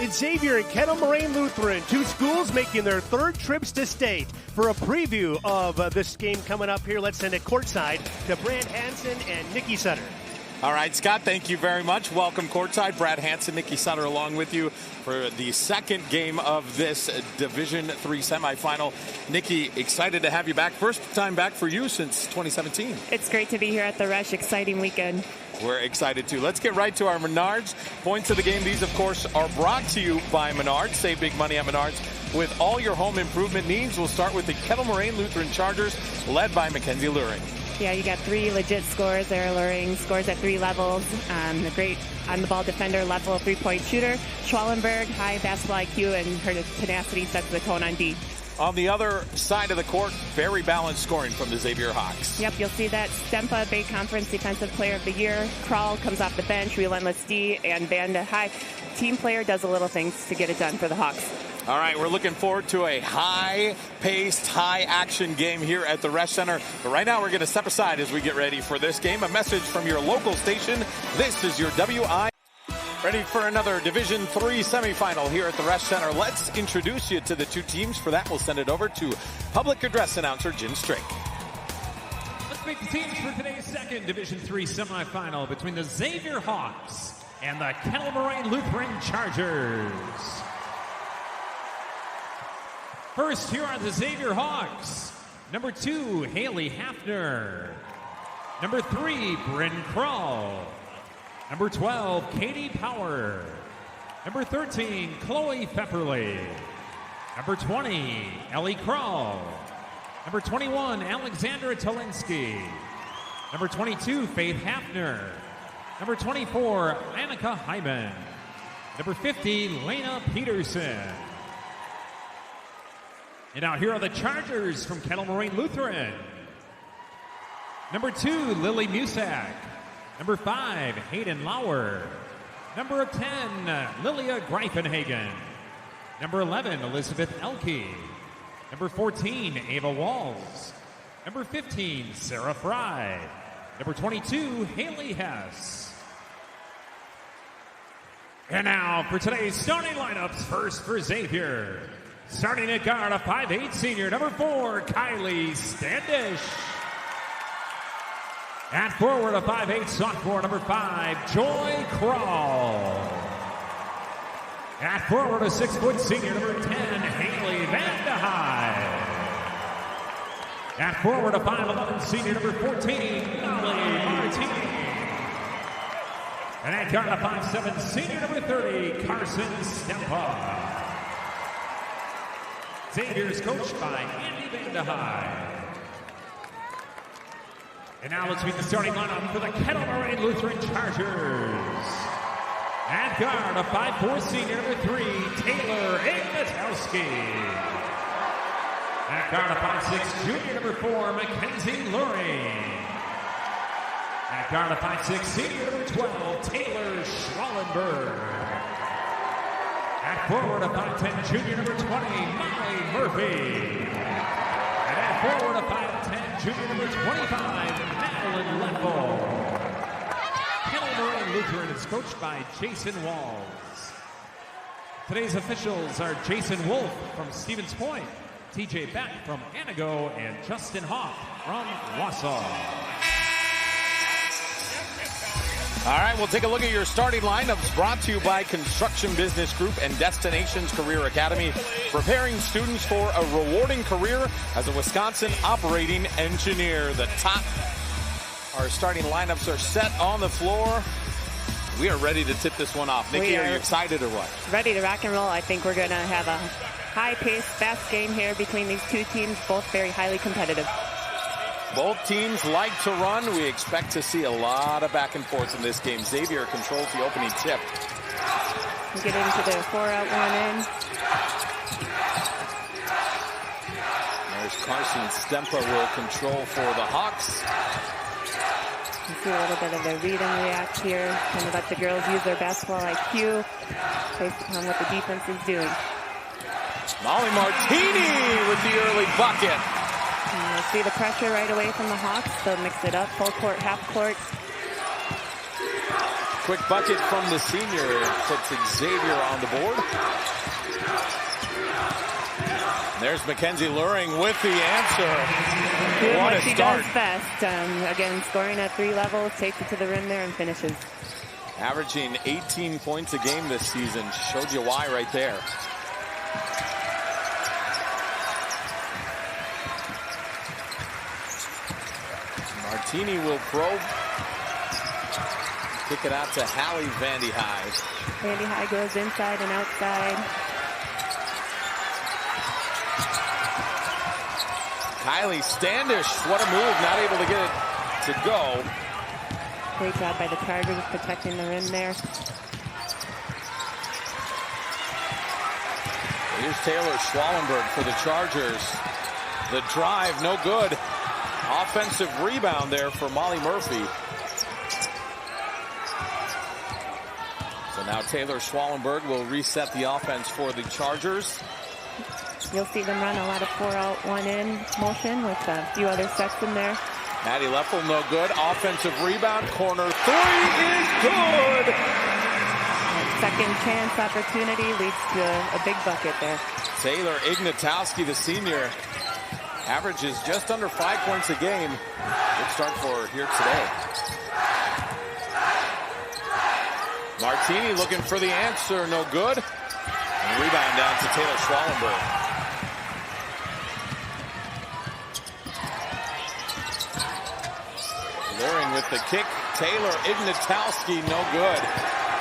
It's Xavier and Kettle, Moraine, Lutheran, two schools making their third trips to state. For a preview of this game coming up here, let's send it courtside to Brad Hansen and Nikki Sutter. All right, Scott, thank you very much. Welcome courtside. Brad Hansen, Nikki Sutter along with you for the second game of this Division III semifinal. Nikki, excited to have you back. First time back for you since 2017. It's great to be here at the Rush. Exciting weekend. We're excited too. Let's get right to our Menards points of the game. These, of course, are brought to you by Menards. Save big money at Menards with all your home improvement needs. We'll start with the Kettle Moraine Lutheran Chargers, led by Mackenzie Luring. Yeah, you got three legit scores there. Luring scores at three levels. A great on-the-ball defender, level three-point shooter. Schwallenberg, high basketball IQ, and her tenacity sets the tone on D. On the other side of the court, very balanced scoring from the Xavier Hawks. Yep, you'll see that Stempa, Bay Conference Defensive Player of the Year. Kral comes off the bench, Relentless D, and Vanda High. Team player does a little things to get it done for the Hawks. All right, we're looking forward to a high-paced, high-action game here at the Resch Center. But right now, we're going to step aside as we get ready for this game. A message from your local station. This is your WIAA. Ready for another Division III semifinal here at the Resch Center. Let's introduce you to the two teams. For that, we'll send it over to public address announcer Jim Strake. Let's meet the teams for today's second Division III semifinal between the Xavier Hawks and the Kettle Moraine Lutheran Chargers. First, here are the Xavier Hawks. Number 2, Haley Hafner. Number 3, Bryn Kral. Number 12, Katie Power. Number 13, Chloe Pepperly. Number 20, Ellie Kral. Number 21, Alexandra Tolinsky. Number 22, Faith Hafner. Number 24, Annika Hyman. Number 50, Lena Peterson. And now here are the Chargers from Kettle Moraine Lutheran. Number 2, Lily Musak. Number 5, Hayden Lauer. Number 10, Lilia Greifenhagen. Number 11, Elizabeth Elke. Number 14, Ava Walls. Number 15, Sarah Fry. Number 22, Haley Hess. And now for today's starting lineups, first for Xavier. Starting at guard, a 5'8" senior, number 4, Kylie Standish. At forward, a 5'8" sophomore, number 5, Joy Kral. At forward, a 6' senior, number 10, Haley Vandehei. At forward, a 5'11" senior, number 14, Molly Martini. And at guard, a 5'7" senior, number 30, Carson Stempa. Xavier's coached by Andy Vandehei. And now let's meet the starting lineup for the Kettle Moraine Lutheran Chargers. At guard, a 5'4" senior, number 3, Taylor Ignatowski. At guard, a 5'6" junior, number 4, Mackenzie Luring. At guard, a 5'6" senior, number 12, Taylor Schwallenberg. At forward, a 5'10" junior, number 20, Molly Murphy. And at forward, a 5'10" junior, number 25, Madeline Leffel. Kettle Moraine Lutheran is coached by Jason Walls. Today's officials are Jason Wolf from Stevens Point, TJ Beck from Anago, and Justin Hoff from Wausau. All right, we'll take a look at your starting lineups brought to you by Construction Business Group and Destinations Career Academy, preparing students for a rewarding career as a Wisconsin operating engineer. Our starting lineups are set on the floor. We are ready to tip this one off. Nikki, are you excited or what? Ready to rock and roll. I think we're going to have a high-paced, fast game here between these two teams, both very highly competitive. Both teams like to run. We expect to see a lot of back and forth in this game. Xavier controls the opening tip. We get into the 4-out, 1-in. There's Carson Stempa will control for the Hawks. You see a little bit of a read and react here. Kind of let the girls use their basketball IQ based upon what the defense is doing. Molly Martini with the early bucket. And you'll see the pressure right away from the Hawks. They'll mix it up, full court, half court. quick bucket from the senior puts Xavier on the board. And there's Mackenzie Luring with the answer. Doing What what a she start. does best. Again, scoring at 3 levels, takes it to the rim there and finishes. Averaging 18 points a game this season. Showed you why right there. Martini will probe. Kick it out to Hallie Vandy High. Vandy High goes inside and outside. Kylie Standish, what a move, not able to get it to go. Great job by the Chargers protecting the rim there. Here's Taylor Schwallenberg for the Chargers. The drive, no good. Offensive rebound there for Molly Murphy. So now Taylor Schwallenberg will reset the offense for the Chargers. You'll see them run a lot of 4-out, 1-in motion with a few other sets in there. Maddie Leffel, no good. Offensive rebound, corner 3 is good. Second chance opportunity leads to a big bucket there. Taylor Ignatowski, the senior, averages just under 5 points a game. Good start for her here today. Martini looking for the answer, no good. And rebound down to Taylor Schwallenberg. Luring with the kick. Taylor Ignatowski, no good.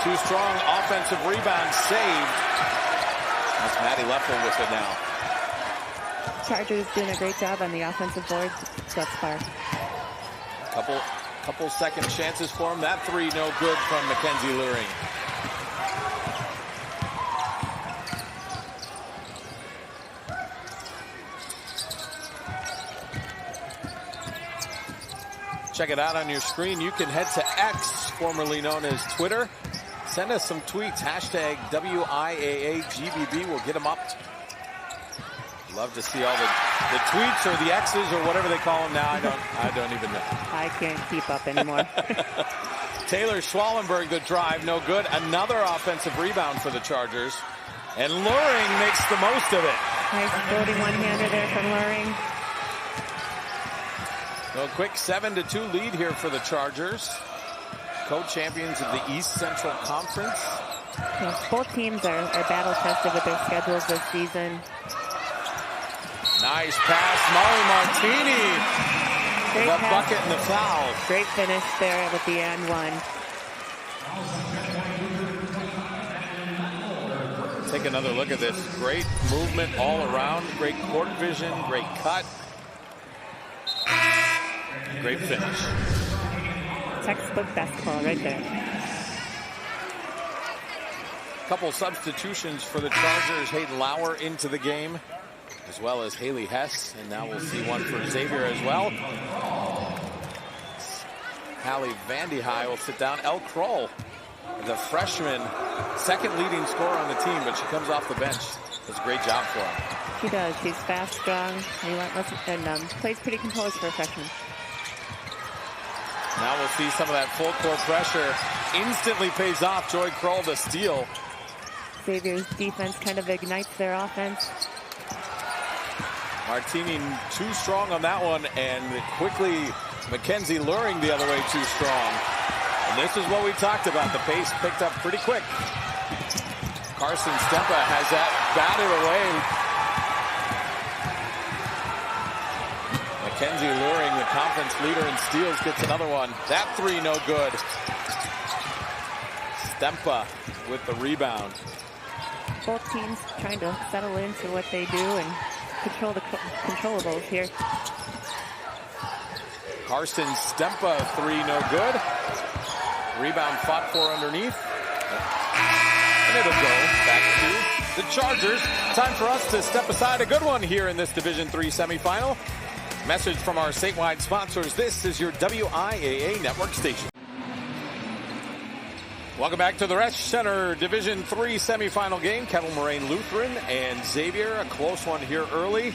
Too strong offensive rebound saved. That's Maddie Leffel with it now. Chargers doing a great job on the offensive board thus far. Couple second chances for him. That 3 no good from Mackenzie Luring. Check it out on your screen. You can head to X, formerly known as Twitter. Send us some tweets. Hashtag WIAAGBB. We'll get them up. Love to see all the tweets or the X's or whatever they call them now. I don't even know. I can't keep up anymore. Taylor Schwallenberg, the drive, no good. Another offensive rebound for the Chargers. And Luring makes the most of it. Nice floating one-hander there from Luring. So quick 7-2 lead here for the Chargers. Co-champions of the East Central Conference. Yes, both teams are battle-tested with their schedules this season. Nice pass, Molly Martini. Great The pass. bucket and the foul. Great finish there with the and one. Take another look at this. Great movement all around. Great court vision. Great cut. Great finish. Textbook basketball right there. Couple substitutions for the Chargers. Hayden Lauer into the game, as well as Haley Hess. And now we'll see one for Xavier as well. Hallie Vandy High will sit down. Elle Kroll, the freshman, second leading scorer on the team, but she comes off the bench. Does a great job for her. She does. She's fast, strong, relentless, and plays pretty composed for a freshman. Now we'll see some of that full court pressure. Instantly pays off. Joy Kroll, the steal. Xavier's defense kind of ignites their offense. Martini too strong on that one, and quickly Mackenzie Luring the other way too strong. And this is what we talked about. The pace picked up pretty quick. Carson Stempa has that batted away. Mackenzie Luring, the conference leader in steals, gets another one. That 3 no good. Stempa with the rebound. Both teams trying to settle into what they do and control the controllables here. Carson Stempa, 3 no good. Rebound fought for underneath. And it'll go back to the Chargers. Time for us to step aside. A good one here in this Division III semifinal. Message from our statewide sponsors. This is your WIAA network station. Welcome back to the Resch Center Division III semifinal game. Kettle, Moraine, Lutheran, and Xavier. A close one here early.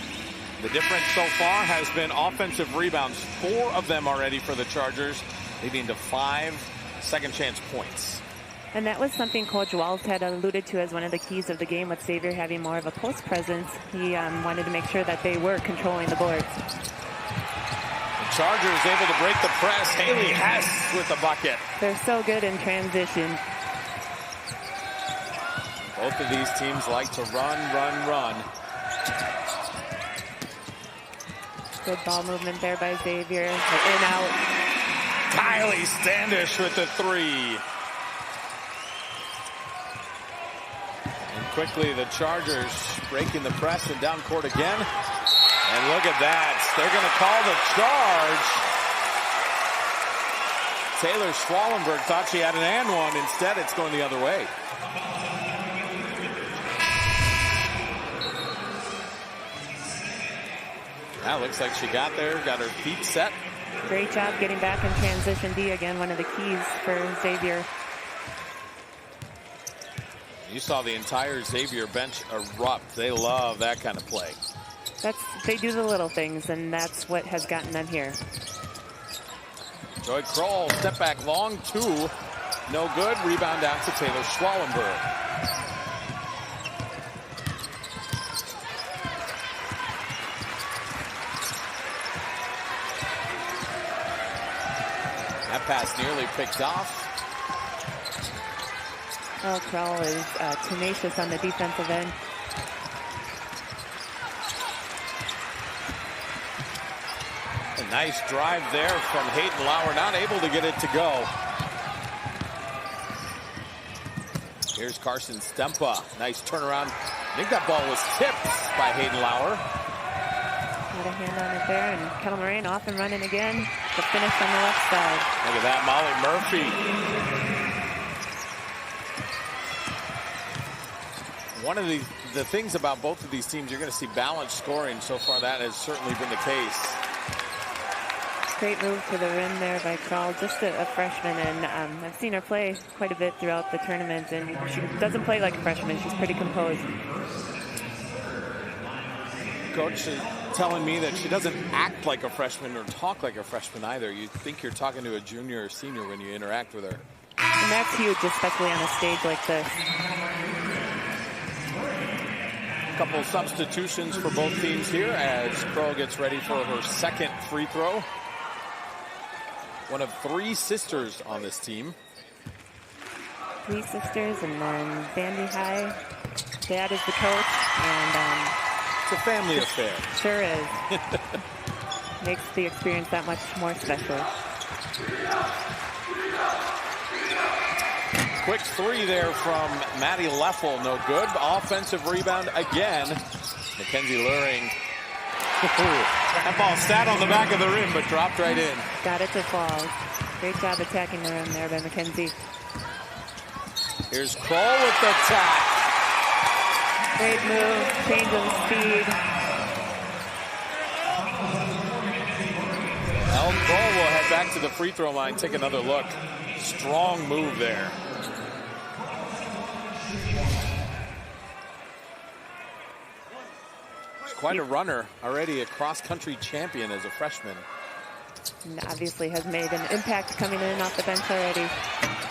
The difference so far has been offensive rebounds. 4 of them already for the Chargers, leading to 5 second chance points. And that was something Coach Walls had alluded to as one of the keys of the game, with Xavier having more of a post presence. He wanted to make sure that they were controlling the boards. The Chargers able to break the press. Haley Hess with the bucket. They're so good in transition. Both of these teams like to run, run, run. Good ball movement there by Xavier. In out. Kylie Standish with the three. And quickly the Chargers breaking the press and down court again. And look at that. They're going to call the charge. Taylor Schwallenberg thought she had an and one. Instead, it's going the other way. That looks like she got there, got her feet set. Great job getting back in transition D. Again, one of the keys for Xavier. You saw the entire Xavier bench erupt. They love that kind of play. They do the little things, and that's what has gotten them here. Joy Kroll, step back long, two. No good. Rebound down to Taylor Schwallenberg. That pass nearly picked off. Oh, Kroll is tenacious on the defensive end. A nice drive there from Hayden Lauer, not able to get it to go. Here's Carson Stempa. Nice turnaround. I think that ball was tipped by Hayden Lauer. Got a hand on it there, and Kettle Moraine off and running again. The finish on the left side. Look at that, Molly Murphy. One of the things about both of these teams, you're going to see balanced scoring. So far, that has certainly been the case. Great move to the rim there by Kroll, just a freshman, and I've seen her play quite a bit throughout the tournament, and she doesn't play like a freshman. She's pretty composed. Coach is telling me that she doesn't act like a freshman or talk like a freshman either. You think you're talking to a junior or senior when you interact with her. And that's huge, especially on a stage like this. A couple substitutions for both teams here as Kroll gets ready for her second free throw. One of three sisters on this team. Three sisters, and then Vandy High. Dad is the coach, and it's a family affair. Sure is. Makes the experience that much more special. Quick three there from Maddie Leffel, no good. Offensive rebound again. Mackenzie Luring. That ball sat on the back of the rim, but dropped right in. Got it to fall. Great job attacking the rim there by Mackenzie. Here's Kroll with the tap. Great move, change of speed. Elle Kroll will head back to the free throw line, take another look. Strong move there. Quite a runner, already a cross-country champion as a freshman. And obviously has made an impact coming in off the bench already.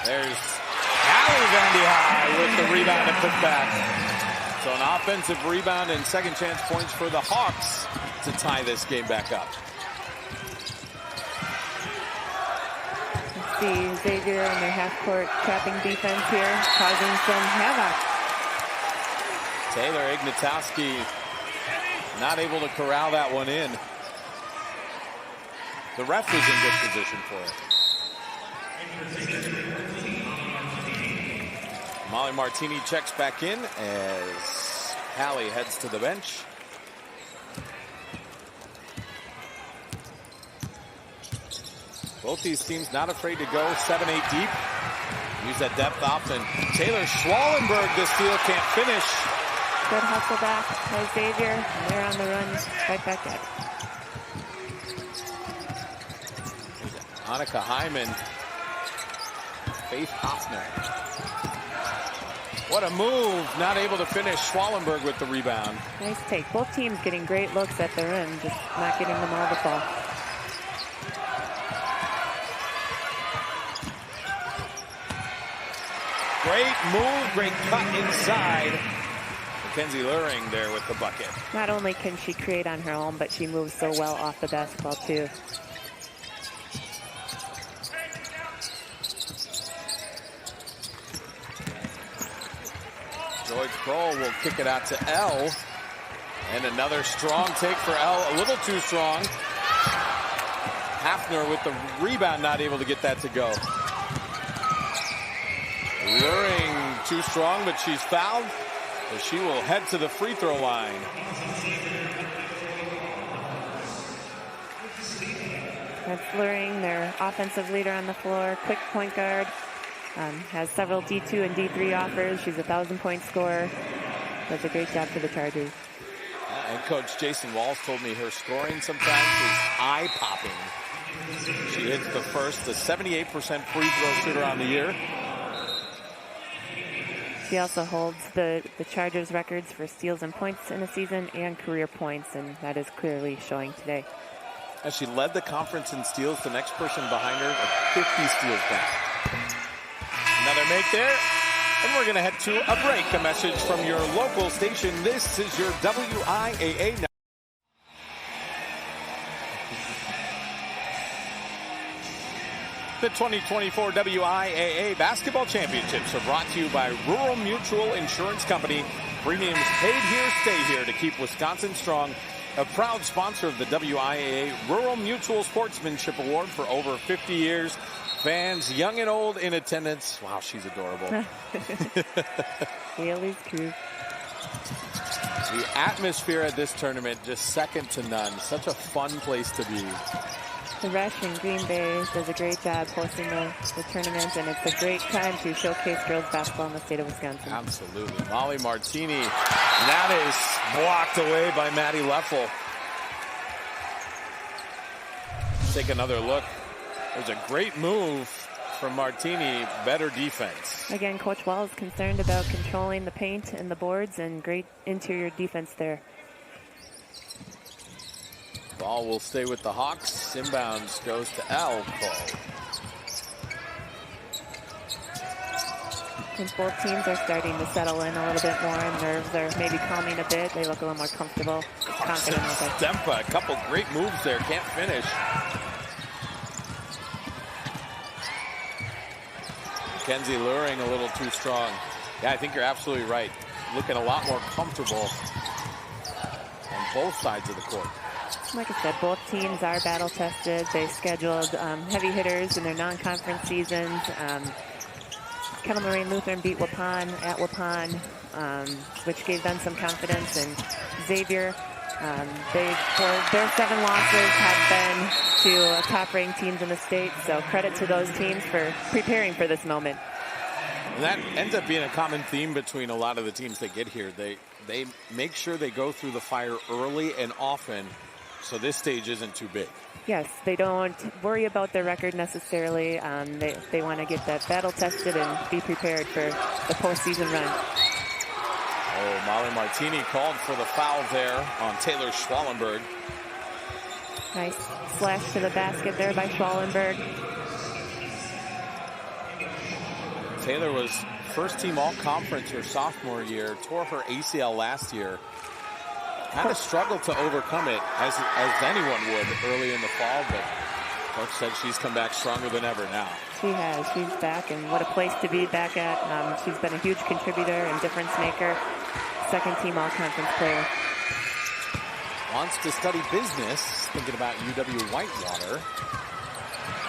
There's Allie Vandy High with the rebound and putback. So an offensive rebound and second chance points for the Hawks to tie this game back up. Let's see, Xavier in their half-court trapping defense here, causing some havoc. Taylor Ignatowski not able to corral that one in. The ref was in good position for it. Molly Martini checks back in as Hallie heads to the bench. Both these teams not afraid to go 7-8 deep. Use that depth often. Taylor Schwallenberg, this steal can't finish. Good hustle back by Xavier. And they're on the run right back at it. Annika Hyman. Faith Hoffner. What a move. Not able to finish. Schwallenberg with the rebound. Nice take. Both teams getting great looks at the rim, just not getting them all the ball. Great move, great cut inside. Mackenzie Luring there with the bucket. Not only can she create on her own, but she moves so well off the basketball too. George Kroll will kick it out to L. And another strong take for L, a little too strong. Hafner with the rebound, not able to get that to go. Luring too strong, but she's fouled. So she will head to the free throw line. That's Luring, their offensive leader on the floor, quick point guard. Has several D2 and D3 offers. She's a 1,000-point scorer. Does a great job for the Chargers. And Coach Jason Walls told me her scoring sometimes is eye-popping. She hits the first, a 78% free throw shooter on the year. She also holds the Chargers records for steals and points in a season and career points, and that is clearly showing today. As she led the conference in steals, the next person behind her at 50 steals back. Another make there, and we're going to head to a break. A message from your local station. This is your WIAA. The 2024 WIAA Basketball Championships are brought to you by Rural Mutual Insurance Company. Premiums paid here, stay here to keep Wisconsin strong. A proud sponsor of the WIAA Rural Mutual Sportsmanship Award for over 50 years. Fans, young and old, in attendance. Wow, she's adorable. Haley's crew. The atmosphere at this tournament, just second to none. Such a fun place to be. The Rush in Green Bay does a great job hosting the tournament, and it's a great time to showcase girls basketball in the state of Wisconsin. Absolutely. Molly Martini. And that is blocked away by Maddie Leffel. Take another look. There's a great move from Martini. Better defense. Again, Coach Wall is concerned about controlling the paint and the boards, and great interior defense there. Ball will stay with the Hawks. Inbounds goes to L. Cole. And both teams are starting to settle in a little bit more, and nerves are maybe calming a bit. They look a little more comfortable, confident with it. Stempa, a couple great moves there. Can't finish. Mackenzie Luring a little too strong. Yeah, I think you're absolutely right. Looking a lot more comfortable on both sides of the court. Like I said, both teams are battle tested. They scheduled heavy hitters in their non-conference seasons. Kettle Moraine Lutheran beat Waupun at Waupun, which gave them some confidence. And Xavier, for their 7 losses have been to top-ranked teams in the state. So credit to those teams for preparing for this moment. And that ends up being a common theme between a lot of the teams that get here. They make sure they go through the fire early and often, so this stage isn't too big. Yes, they don't worry about their record necessarily. They want to get that battle tested and be prepared for the postseason run. Oh, Molly Martini called for the foul there on Taylor Schwallenberg. Nice slash to the basket there by Schwallenberg. Taylor was first team all-conference her sophomore year, tore her ACL last year. Kind of struggled to overcome it, as anyone would early in the fall, but Coach said she's come back stronger than ever now. She has. She's back, and what a place to be back at. She's been a huge contributor and difference maker. Second team all-conference player. Wants to study business, thinking about UW Whitewater.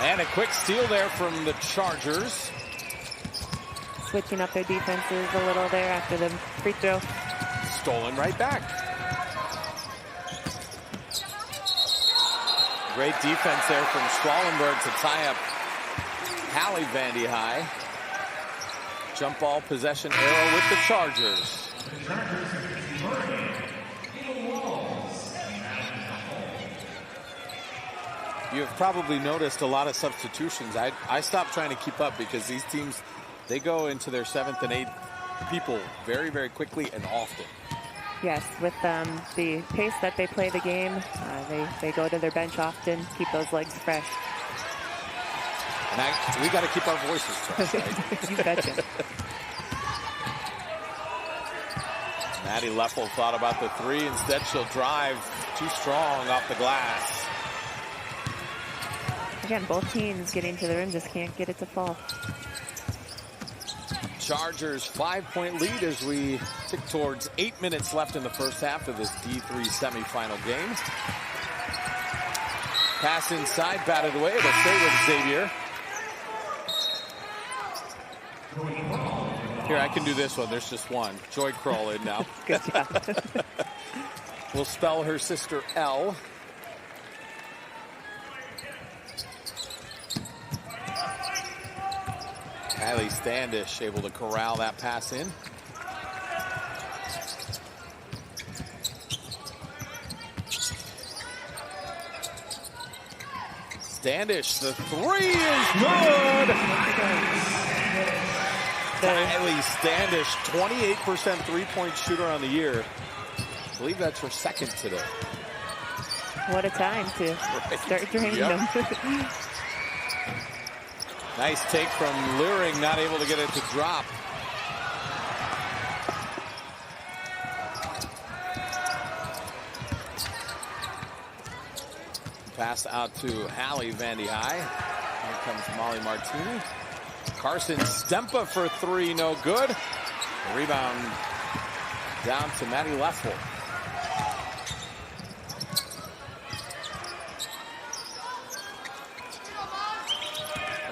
And a quick steal there from the Chargers. Switching up their defenses a little there after the free throw. Stolen right back. Great defense there from Schwallenberg to tie up Hallie Vandy High. Jump ball possession arrow with the Chargers. You've probably noticed a lot of substitutions. I stopped trying to keep up because these teams, they go into their 7th and 8th people very, very quickly and often. Yes, with the pace that they play the game, they go to their bench often, keep those legs fresh. And we got to keep our voices fresh, right? You betcha. Maddie Leffel thought about the three. Instead, she'll drive too strong off the glass. Again, both teams getting to the rim, just can't get it to fall. Chargers 5-point lead as we tick towards 8 minutes left in the first half of this D3 semifinal game. Pass inside, batted away. It'll stay with Xavier. Here, I can do this one. There's just one. Joy Kroll in now. Good job. We'll spell her sister L. Kylie Standish able to corral that pass in. Standish, the three is good. Kylie Standish, 28% three-point shooter on the year. I believe that's her second today. What a time to start draining them. Nice take from Luring, not able to get it to drop. Pass out to Hallie Vandy High. Here comes Molly Martini. Carson Stempa for three, no good. Rebound down to Maddie Leffel.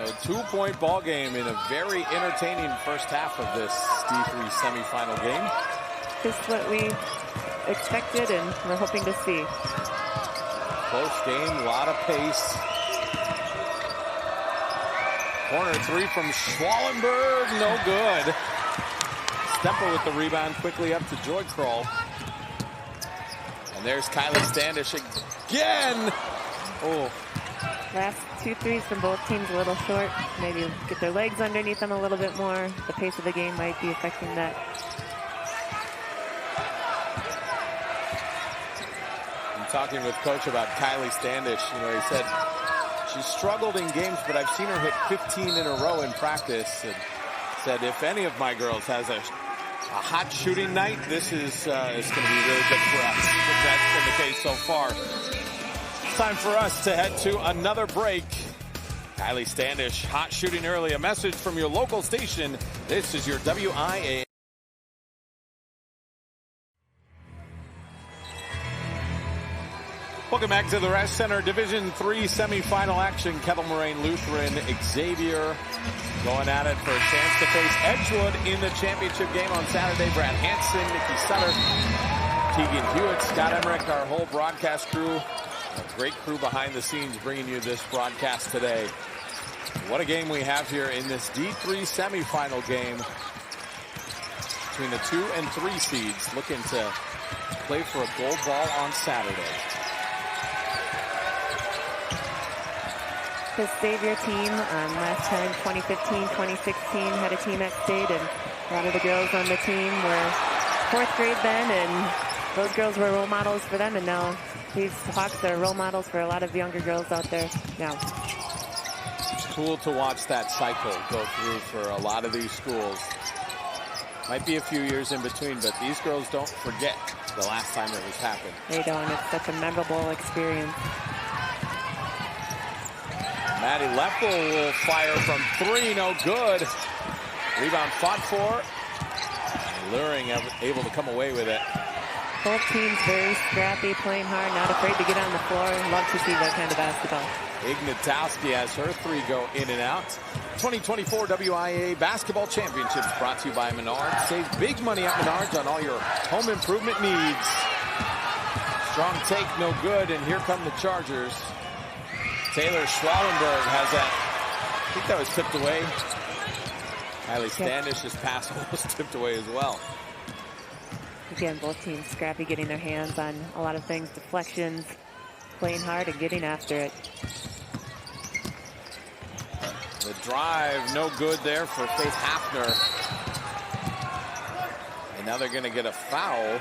A 2-point ball game in a very entertaining first half of this D3 semifinal game. Just what we expected and we're hoping to see. Close game, a lot of pace. Corner three from Schwallenberg, no good. Stempa with the rebound, quickly up to Joy Kroll. And there's Kylie Standish again. Oh. Last 2 threes from both teams a little short. Maybe get their legs underneath them a little bit more. The pace of the game might be affecting that. I'm talking with Coach about Kylie Standish. You know, he said she struggled in games, but I've seen her hit 15 in a row in practice. And said if any of my girls has a hot shooting night, this is going to be really good for us. That's been the case so far. Time for us to head to another break. Kylie Standish, hot shooting early. A message from your local station. This is your WIAA. Welcome back to the Rest Center Division III semifinal action. Kettle, Moraine, Lutheran, Xavier going at it for a chance to face Edgewood in the championship game on Saturday. Brad Hansen, Nikki Sutter, Tegan Hewitt, Scott Emmerich, our whole broadcast crew. A great crew behind the scenes bringing you this broadcast today. What a game we have here in this D3 semifinal game between the 2 and 3 seeds looking to play for a gold ball on Saturday. The Xavier team, last time 2015-2016 had a team at state, and a lot of the girls on the team were 4th grade then, and those girls were role models for them, and now these Hawks are role models for a lot of younger girls out there now. Cool to watch that cycle go through for a lot of these schools. Might be a few years in between, but these girls don't forget the last time it was happened. They don't. It's such a memorable experience. Maddie Leffel will fire from 3, no good. Rebound fought for. Luring able to come away with it. Both teams very scrappy, playing hard, not afraid to get on the floor. Love to see that kind of basketball. Ignatowski has her 3 go in and out. 2024 WIAA Basketball Championships brought to you by Menards. Save big money at Menards on all your home improvement needs. Strong take, no good, and here come the Chargers. Taylor Schwallenberg has that. I think that was tipped away. Kylie Standish's pass was tipped away as well. Again, both teams scrappy, getting their hands on a lot of things, deflections, playing hard and getting after it. The drive, no good there for Faith Hafner. And now they're going to get a foul of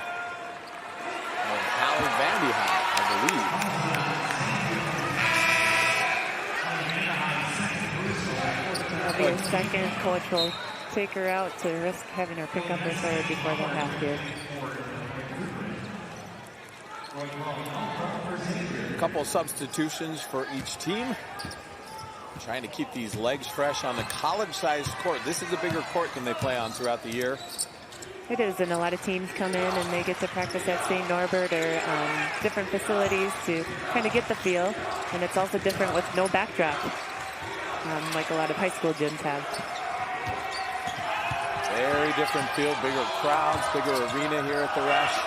Hallie Vandy High, I believe. That'll be a second. Coach will take her out to risk having her pick up her third before they have to. A couple substitutions for each team. Trying to keep these legs fresh on the college-sized court. This is a bigger court than they play on throughout the year. It is, and a lot of teams come in and they get to practice at St. Norbert or different facilities to kind of get the feel. And it's also different with no backdrop, like a lot of high school gyms have. Very different field, bigger crowds, bigger arena here at the Rush.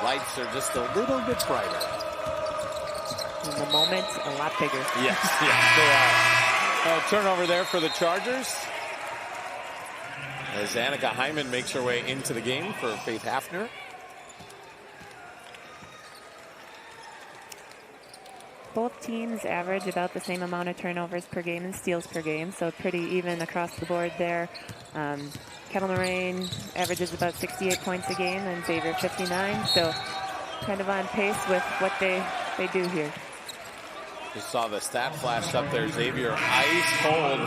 Lights are just a little bit brighter. In the moment, a lot bigger. Yes, they are. Turnover there for the Chargers. As Annika Hyman makes her way into the game for Faith Hafner. Both teams average about the same amount of turnovers per game and steals per game, so pretty even across the board there. Kettle Moraine averages about 68 points a game and Xavier 59, so kind of on pace with what they do here. Just saw the stat flash up there. Xavier ice cold,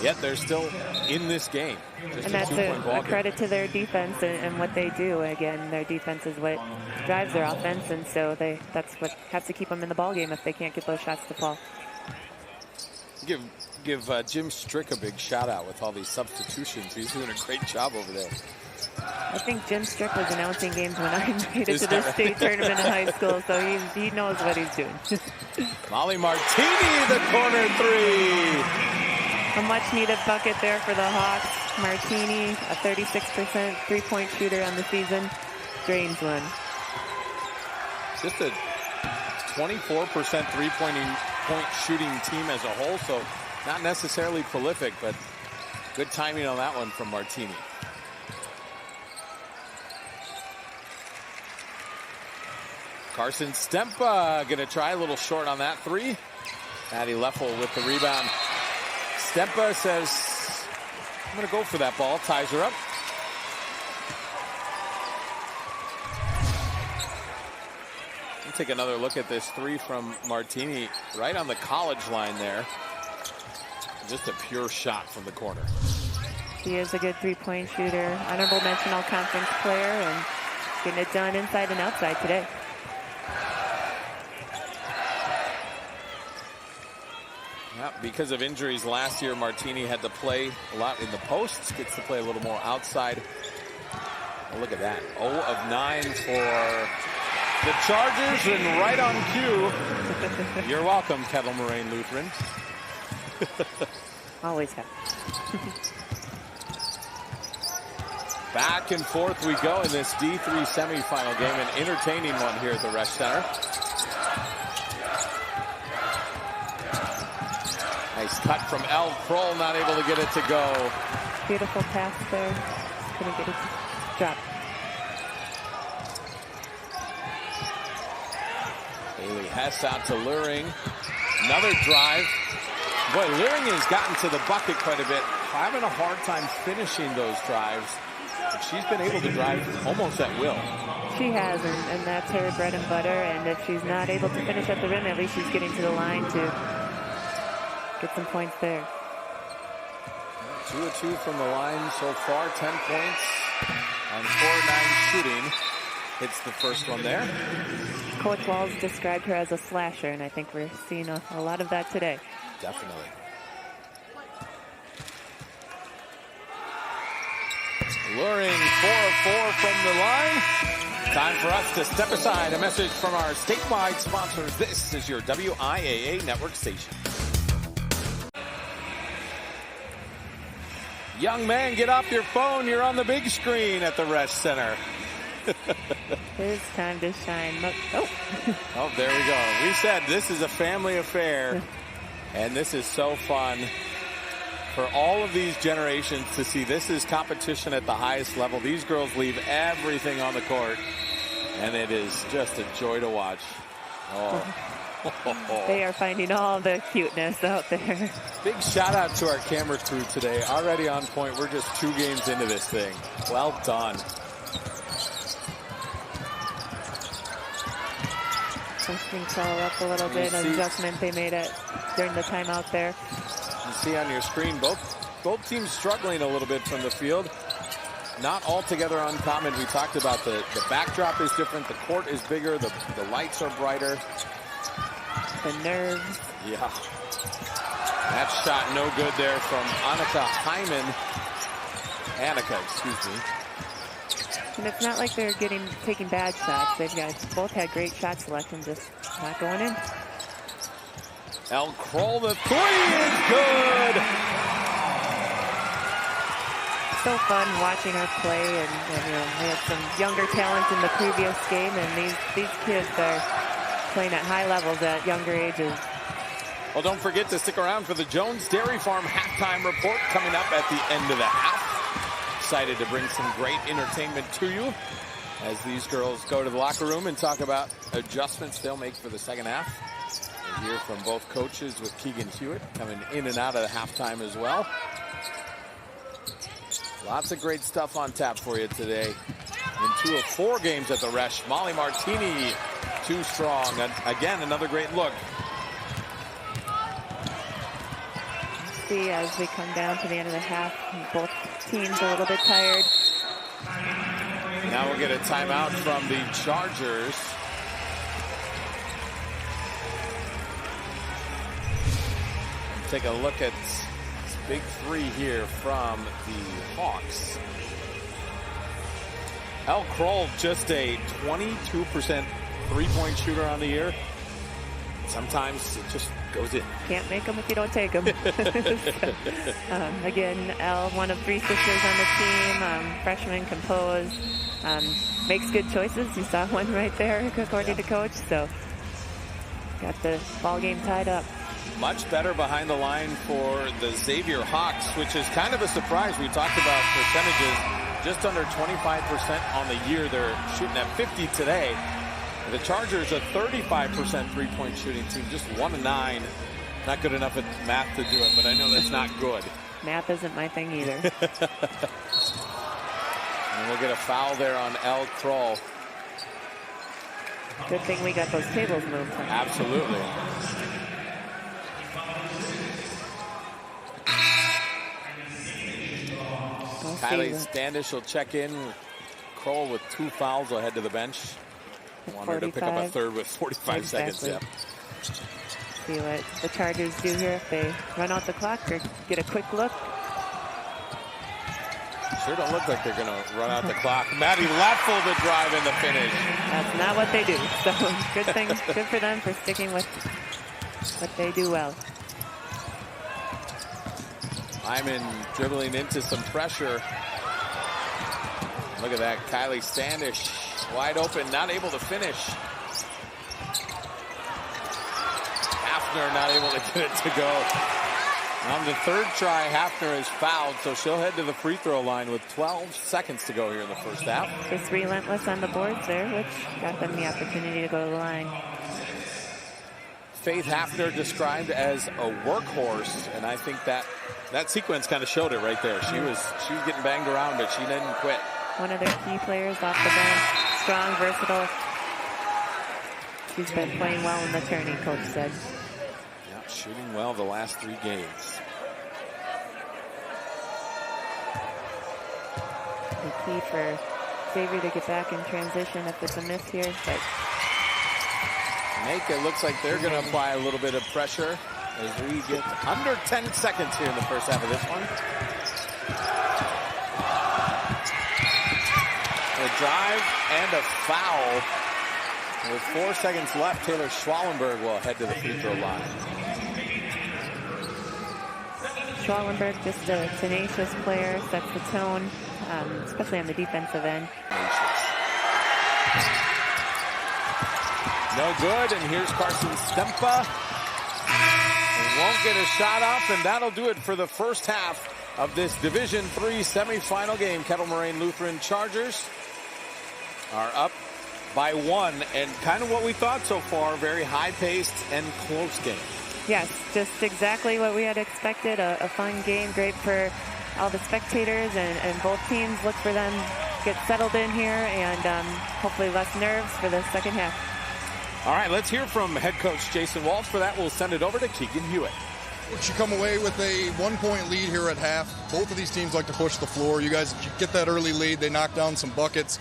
yet they're still in this game. Just and that's a credit to their defense and what they do. Again, their defense is what drives their offense, and so that's what has to keep them in the ball game if they can't get those shots to fall. Give Jim Strick a big shout out with all these substitutions. He's doing a great job over there. I think Jim Strick was announcing games when I made it to the state tournament in high school, so he knows what he's doing. Molly Martini, the corner three. A much-needed bucket there for the Hawks. Martini, a 36% three-point shooter on the season, drains one. Just a 24% three-point shooting team as a whole, so not necessarily prolific, but good timing on that one from Martini. Carson Stempa going to try a little short on that three. Maddie Leffel with the rebound. Stempa says, I'm going to go for that ball. Ties her up. We'll take another look at this three from Martini right on the college line there. Just a pure shot from the corner. She is a good three-point shooter. Honorable mention all-conference player and getting it done inside and outside today. Yeah, because of injuries last year, Martini had to play a lot in the posts, gets to play a little more outside. Oh, look at that. 0 of 9 for the Chargers, and right on cue. You're welcome, Kettle Moraine Lutheran. Always have. Back and forth we go in this D3 semifinal game, an entertaining one here at the Resch Center. Nice cut from Elle Kroll, not able to get it to go. Beautiful pass there. Couldn't get it to drop. Haley Hess out to Luring. Another drive. Boy, Luring has gotten to the bucket quite a bit. Having a hard time finishing those drives. But she's been able to drive almost at will. She has, and that's her bread and butter. And if she's not able to finish at the rim, at least she's getting to the line to get some points there. 2 of 2 from the line so far. 10 points on 4-9 shooting. Hits the first one there. Coach Walls described her as a slasher, and I think we're seeing a lot of that today. Definitely. Luring 4 of 4 from the line. Time for us to step aside. A message from our statewide sponsors. This is your WIAA network station. Young man, get off your phone. You're on the big screen at the Resch Center. It's time to shine. Oh. Oh, there we go. We said this is a family affair, and this is so fun for all of these generations to see. This is competition at the highest level. These girls leave everything on the court, and it is just a joy to watch. Oh. They are finding all the cuteness out there. Big shout out to our camera crew today. Already on point. We're just 2 games into this thing. Well done. Things all up a little bit. An adjustment they made during the timeout there. You see on your screen, both both teams struggling a little bit from the field. Not altogether uncommon. We talked about the backdrop is different, the court is bigger, the lights are brighter. The nerves. Yeah. That shot no good there from Annika, excuse me. And it's not like they're taking bad shots. They've both had great shot selection, just not going in. El Kroll, the three is good. So fun watching her play, and you know, we had some younger talent in the previous game, and these kids are playing at high levels at younger ages. Well, don't forget to stick around for the Jones Dairy Farm halftime report coming up at the end of the half. Excited to bring some great entertainment to you as these girls go to the locker room and talk about adjustments they'll make for the second half. We'll hear from both coaches with Keegan Hewitt coming in and out of the halftime as well. Lots of great stuff on tap for you today. In 2 of 4 games at the Resch, Molly Martini, too strong. And again, another great look. See, as we come down to the end of the half, both teams a little bit tired. Now we'll get a timeout from the Chargers. Take a look at this big three here from the Hawks. El Kroll, just a 22% three-point shooter on the year. Sometimes it just goes in. Can't make them if you don't take them. Again, Elle, one of 3 sisters on the team, freshman, composed, makes good choices. You saw one right there, according to coach. So got the ball game tied up. Much better behind the line for the Xavier Hawks, which is kind of a surprise. We talked about percentages, just under 25% on the year. They're shooting at 50 today. The Chargers, a 35% three-point shooting team, just 1 of 9. Not good enough at math to do it, but I know that's not good. Math isn't my thing either. And we'll get a foul there on El Kroll. Good thing we got those tables moved. Absolutely. Kylie Standish will check in. Kroll with 2 fouls will head to the bench. Want her to pick up a third with 45 seconds. Yeah. See what the Chargers do here if they run out the clock or get a quick look. Sure don't look like they're going to run out the clock. Maddie Latful to drive in the finish. That's not what they do. So good thing, good for them for sticking with what they do well. Hyman dribbling into some pressure. Look at that, Kylie Standish wide open, not able to finish. Hafner not able to get it to go. On the third try, Hafner is fouled, so she'll head to the free throw line with 12 seconds to go here in the first half. Just relentless on the boards there, which got them the opportunity to go to the line. Faith Hafner described as a workhorse, and I think that sequence kind of showed it right there. She was getting banged around, but she didn't quit. One of their key players off the bench, strong, versatile. She's been playing well in the tourney, coach said. Yeah, shooting well the last 3 games. The key for Xavier to get back in transition if it's a miss here, but it looks like they're going to apply a little bit of pressure as we get under 10 seconds here in the first half of this one. A drive and a foul. With 4 seconds left, Taylor Schwallenberg will head to the free throw line. Schwallenberg, just a tenacious player, sets the tone, especially on the defensive end. No good, and here's Carson Stempa. Won't get a shot off, and that'll do it for the first half of this Division III semifinal game. Kettle Moraine Lutheran Chargers are up by 1, and kind of what we thought so far, very high-paced and close game. Yes, just exactly what we had expected, a fun game, great for all the spectators, and both teams look for them to get settled in here, and hopefully less nerves for the second half. All right, let's hear from head coach Jason Walsh. For that, we'll send it over to Keegan Hewitt. You come away with a 1-point lead here at half. Both of these teams like to push the floor. You guys get that early lead. They knock down some buckets.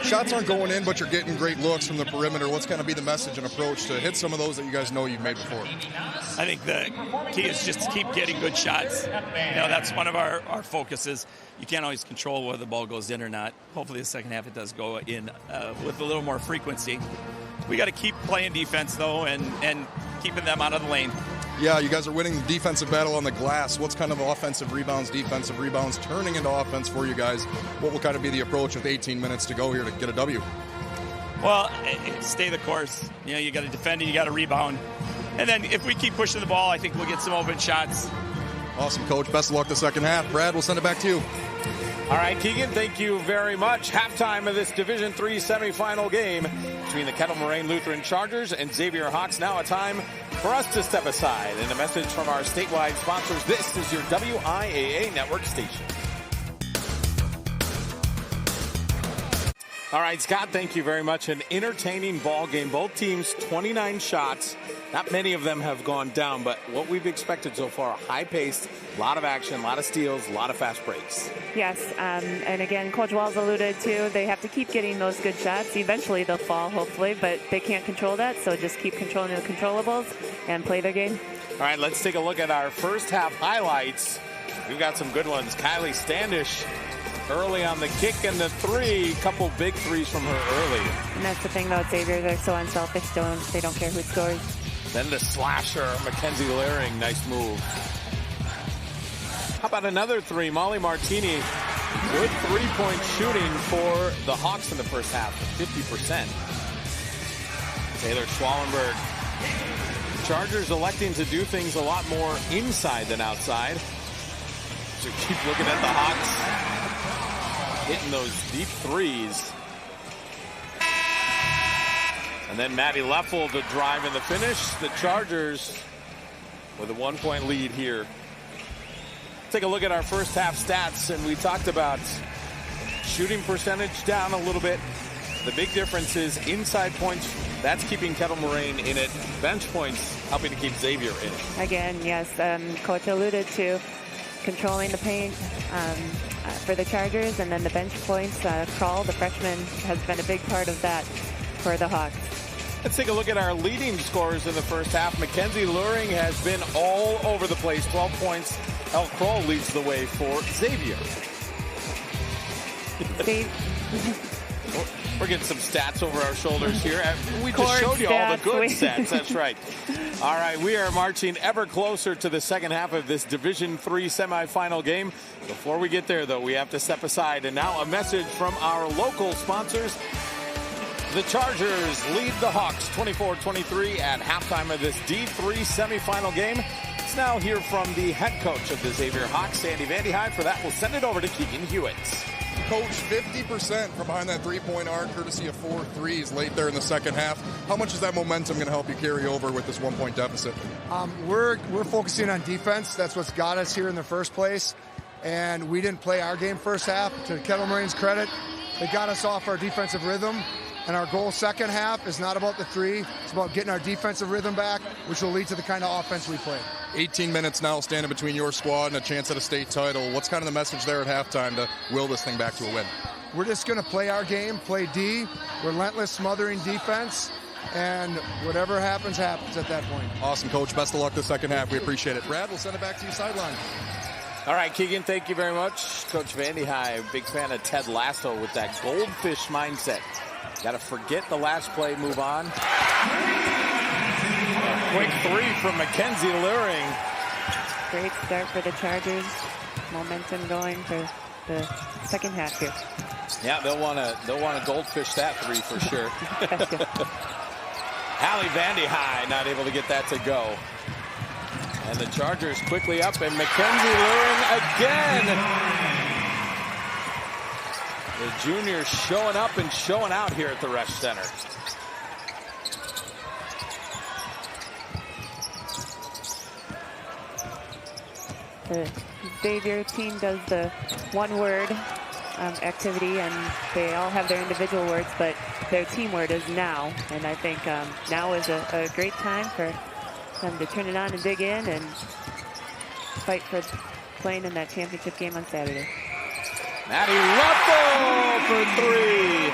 Shots aren't going in, but you're getting great looks from the perimeter. What's going to be the message and approach to hit some of those that you guys know you've made before? I think the key is just to keep getting good shots. That's one of our focuses. You can't always control whether the ball goes in or not. Hopefully the second half it does go in with a little more frequency. We got to keep playing defense, though, and keeping them out of the lane. Yeah, you guys are winning the defensive battle on the glass. What's kind of offensive rebounds, defensive rebounds turning into offense for you guys? What will kind of be the approach with 18 minutes to go here to get a W? Well, stay the course. You got to defend and you got to rebound. And then if we keep pushing the ball, I think we'll get some open shots. Awesome, Coach. Best of luck the second half. Brad, we'll send it back to you. All right, Keegan, thank you very much. Halftime of this Division III semifinal game between the Kettle Moraine Lutheran Chargers and Xavier Hawks. Now a time for us to step aside. And a message from our statewide sponsors. This is your WIAA network station. All right, Scott, thank you very much. An entertaining ball game. Both teams, 29 shots. Not many of them have gone down, but what we've expected so far, high-paced, a lot of action, a lot of steals, a lot of fast breaks. Yes, and again, Coach Walls alluded to, they have to keep getting those good shots. Eventually they'll fall, hopefully, but they can't control that, so just keep controlling the controllables and play their game. All right, let's take a look at our first half highlights. We've got some good ones. Kylie Standish early on the kick and the three. Couple big threes from her early. And that's the thing, though, Xavier, they're so unselfish. They don't care who scores. Then the slasher, Mackenzie Laring. Nice move. How about another three? Molly Martini. Good three-point shooting for the Hawks in the first half, 50%. Taylor Schwallenberg. Chargers electing to do things a lot more inside than outside. So keep looking at the Hawks hitting those deep threes. And then Maddie Leffel to drive in the finish. The Chargers with a 1-point lead here. Take a look at our first half stats, and we talked about shooting percentage down a little bit. The big difference is inside points. That's keeping Kettle Moraine in it. Bench points helping to keep Xavier in it. Again, yes, Coach alluded to controlling the paint for the Chargers, and then the bench points. Kroll, the freshman, has been a big part of that for the Hawks. Let's take a look at our leading scorers in the first half. Mackenzie Luring has been all over the place. 12 points. El Kroll leads the way for Xavier. We're getting some stats over our shoulders here. We just showed you all the good stats. That's right. All right, we are marching ever closer to the second half of this Division III semifinal game. Before we get there, though, we have to step aside. And now a message from our local sponsors. The Chargers lead the Hawks 24-23 at halftime of this D3 semifinal game. Let's now hear from the head coach of the Xavier Hawks, Sandy Vandyheim. For that, we'll send it over to Keegan Hewitt. Coach, 50% from behind that three-point arc, courtesy of 4 threes late there in the second half. How much is that momentum going to help you carry over with this 1-point deficit? We're focusing on defense. That's what's got us here in the first place. And we didn't play our game first half. To Kettle Moraine's credit, they got us off our defensive rhythm. And our goal second half is not about the three. It's about getting our defensive rhythm back, which will lead to the kind of offense we play. 18 minutes now standing between your squad and a chance at a state title. What's kind of the message there at halftime to will this thing back to a win? We're just going to play our game, play D, relentless smothering defense, and whatever happens, happens at that point. Awesome, Coach. Best of luck the second half. We appreciate it. Brad, we'll send it back to you sideline. All right, Keegan, thank you very much. Coach Vandyheim, big fan of Ted Lasso with that goldfish mindset. Got to forget the last play, move on. A quick three from Mackenzie Luring. Great start for the Chargers. Momentum going for the second half here. Yeah, they'll want to goldfish that three for sure. Hallie Vandyheim not able to get that to go. And the Chargers quickly up, and Mackenzie Luring again. The junior showing up and showing out here at the Resch Center. The Xavier team does the one-word activity, and they all have their individual words, but their team word is now. And I think now is a great time for them to turn it on and dig in and fight for playing in that championship game on Saturday. Maddie Leffel for 3.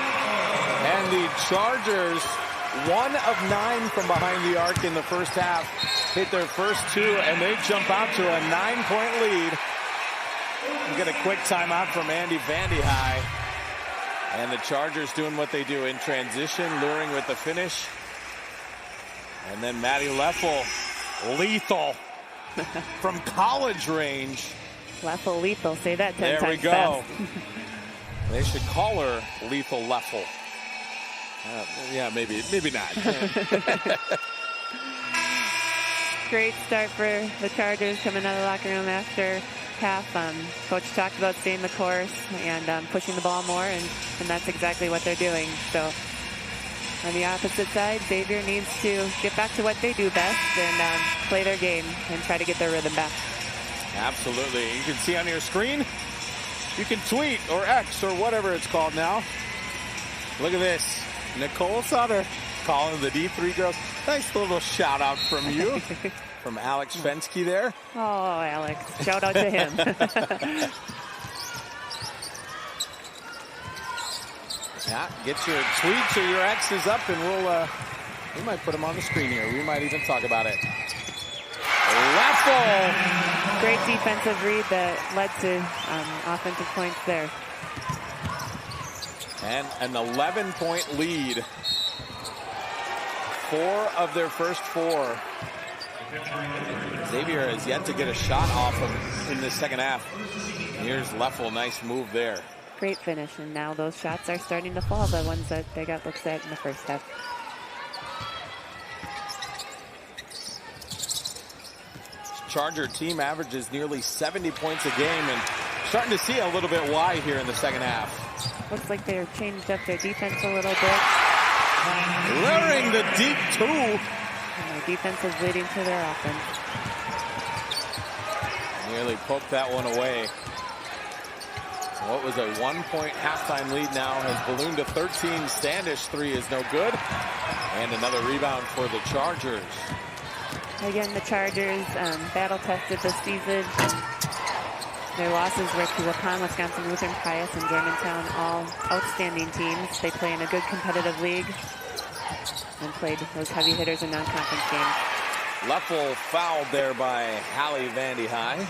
And the Chargers, 1 of 9 from behind the arc in the first half, hit their first 2, and they jump out to a 9-point lead. We get a quick timeout from Andy Vandy High. And the Chargers doing what they do in transition, luring with the finish. And then Maddie Leffel, lethal from college range. Leffel lethal, say that 10 times There we go. fast. They should call her Lethal Leffel. Yeah, maybe not. Great start for the Chargers coming out of the locker room after half. Coach talked about staying the course and pushing the ball more, and that's exactly what they're doing. So on the opposite side, Xavier needs to get back to what they do best and play their game and try to get their rhythm back. Absolutely. You can see on your screen, you can tweet or X or whatever it's called now. Look at this. Nicole Sutter calling the D3 girls. Nice little shout out from you. From Alex Fensky there. Oh, Alex. Shout out to him. Yeah, get your tweets or your X's up and we might put them on the screen here. We might even talk about it. Leffel. Great defensive read that led to offensive points there. And an 11-point lead. 4 of their first 4. Xavier has yet to get a shot off him in the second half. Here's Leffel, nice move there. Great finish, and now those shots are starting to fall, the ones that they got looks at in the first half. Charger team averages nearly 70 points a game, and starting to see a little bit why here in the second half. Looks like they're changed up their defense a little bit. Luring the deep 2. And their defense is leading to their offense. Nearly poked that one away. What was a 1-point halftime lead now has ballooned to 13. Standish 3 is no good. And another rebound for the Chargers. Again, the Chargers battle-tested this season. Their losses were to Waupun, Wisconsin, Lutheran, Pius, and Germantown, all outstanding teams. They play in a good competitive league and played those heavy hitters in non-conference games. Leffel fouled there by Hallie Vandy High.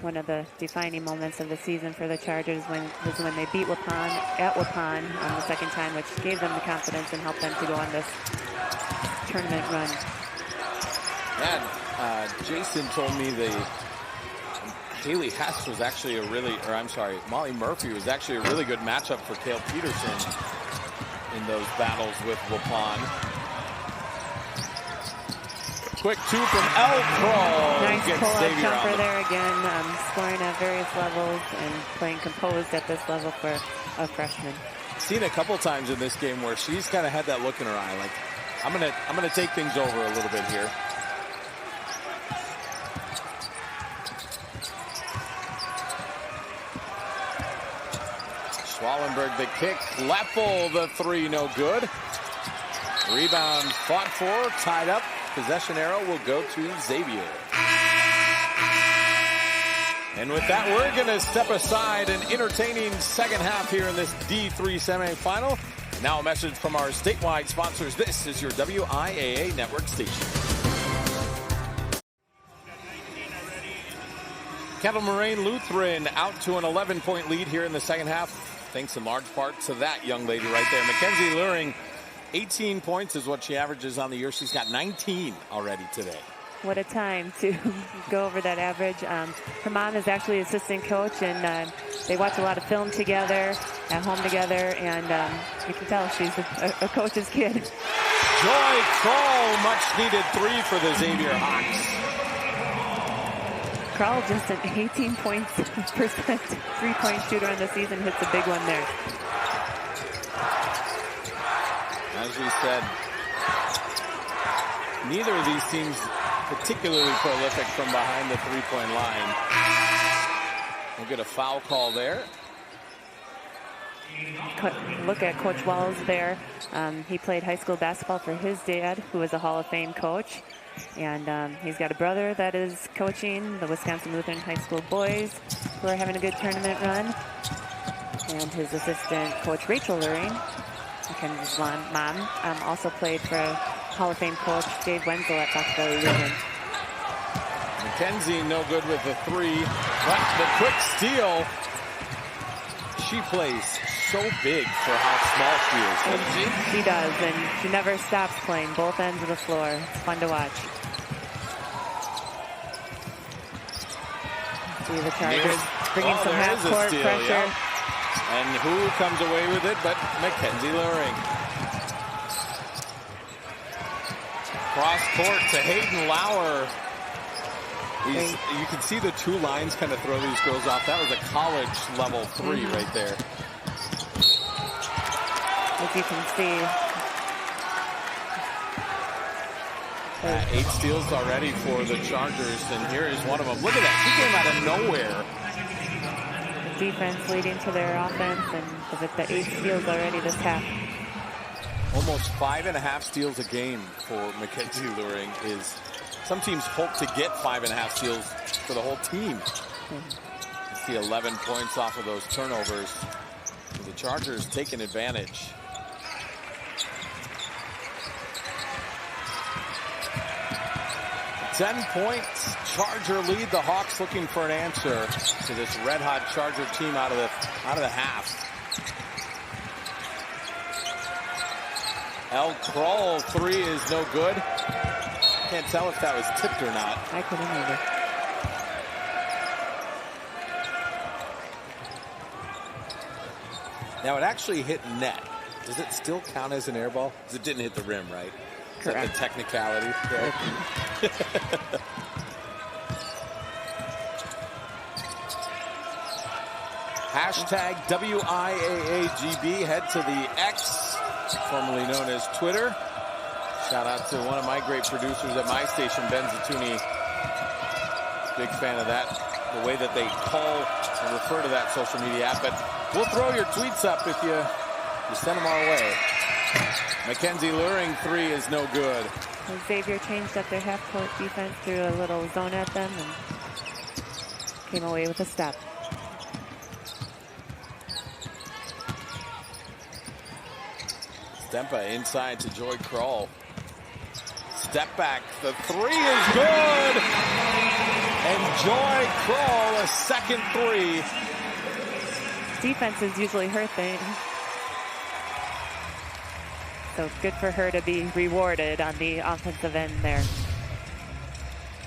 One of the defining moments of the season for the Chargers was when they beat Waupun at Waupun on the second time, which gave them the confidence and helped them to go on this tournament run. And Jason told me Haley Hess was actually Molly Murphy was actually a really good matchup for Cale Peterson in those battles with Waupun. Quick 2 from El Crow. Nice pull-up jumper there again, scoring at various levels and playing composed at this level for a freshman. Seen a couple times in this game where she's kind of had that look in her eye, like I'm gonna take things over a little bit here. Schwallenberg the kick, Leffel the 3, no good. Rebound fought for, tied up. Possession arrow will go to Xavier. And with that, we're going to step aside an entertaining second half here in this D3 semifinal. Now a message from our statewide sponsors. This is your WIAA network station. Kettle Moraine Lutheran out to an 11-point lead here in the second half. Thanks in large part to that young lady right there. Mackenzie Luring, 18 points is what she averages on the year. She's got 19 already today. What a time to go over that average. Her mom is actually assistant coach, and they watch a lot of film together, at home together, and you can tell she's a coach's kid. Joy Kroll, much needed 3 for the Xavier Hawks. Kroll just an 18% three-point shooter on the season, hits a big one there. As we said, neither of these teams particularly prolific from behind the three-point line. We'll get a foul call there. look at Coach Wells there. He played high school basketball for his dad, who was a Hall of Fame coach. And he's got a brother that is coaching the Wisconsin Lutheran High School boys, who are having a good tournament run. And his assistant, Coach Rachel Luring, Mackenzie's mom, also played for Hall of Fame coach Dave Wenzel at Fox Valley Lutheran. Mackenzie no good with the three, but the quick steal. She plays so big for how small she is, doesn't she? She does, and she never stops playing both ends of the floor. It's fun to watch. See the Chargers bringing some half-court pressure. Yeah. And who comes away with it but Mackenzie Luring. Cross court to Hayden Lauer. You can see the two lines kind of throw these girls off. That was a college level three right there. As you can see. 8 steals already for the Chargers, and here is one of them. Look at that. She came out of nowhere. Defense leading to their offense, and with the 8 steals already this half. Almost 5.5 steals a game for Mackenzie Luring. Is some teams hope to get 5.5 steals for the whole team. You see 11 points off of those turnovers. The Chargers taking advantage. A 10 points Charger lead. The Hawks looking for an answer to this red-hot Charger team out of the half. El Kroll three is no good. Can't tell if that was tipped or not. I couldn't either. Now it actually hit net. Does it still count as an air ball? Because it didn't hit the rim, right? Correct. Is that the technicality? Hashtag WIAAGB. Head to the X, formerly known as Twitter. Shout out to one of my great producers at my station, Ben Zatuni. Big fan of that, the way that they call and refer to that social media app. But we'll throw your tweets up if you send them our way. Mackenzie Luring three is no good. And Xavier changed up their half-court defense, threw a little zone at them, and came away with a stop. Stempa inside to Joy Kroll. Step back, the three is good! And Joy Kroll, a second three. Defense is usually her thing. So good for her to be rewarded on the offensive end there.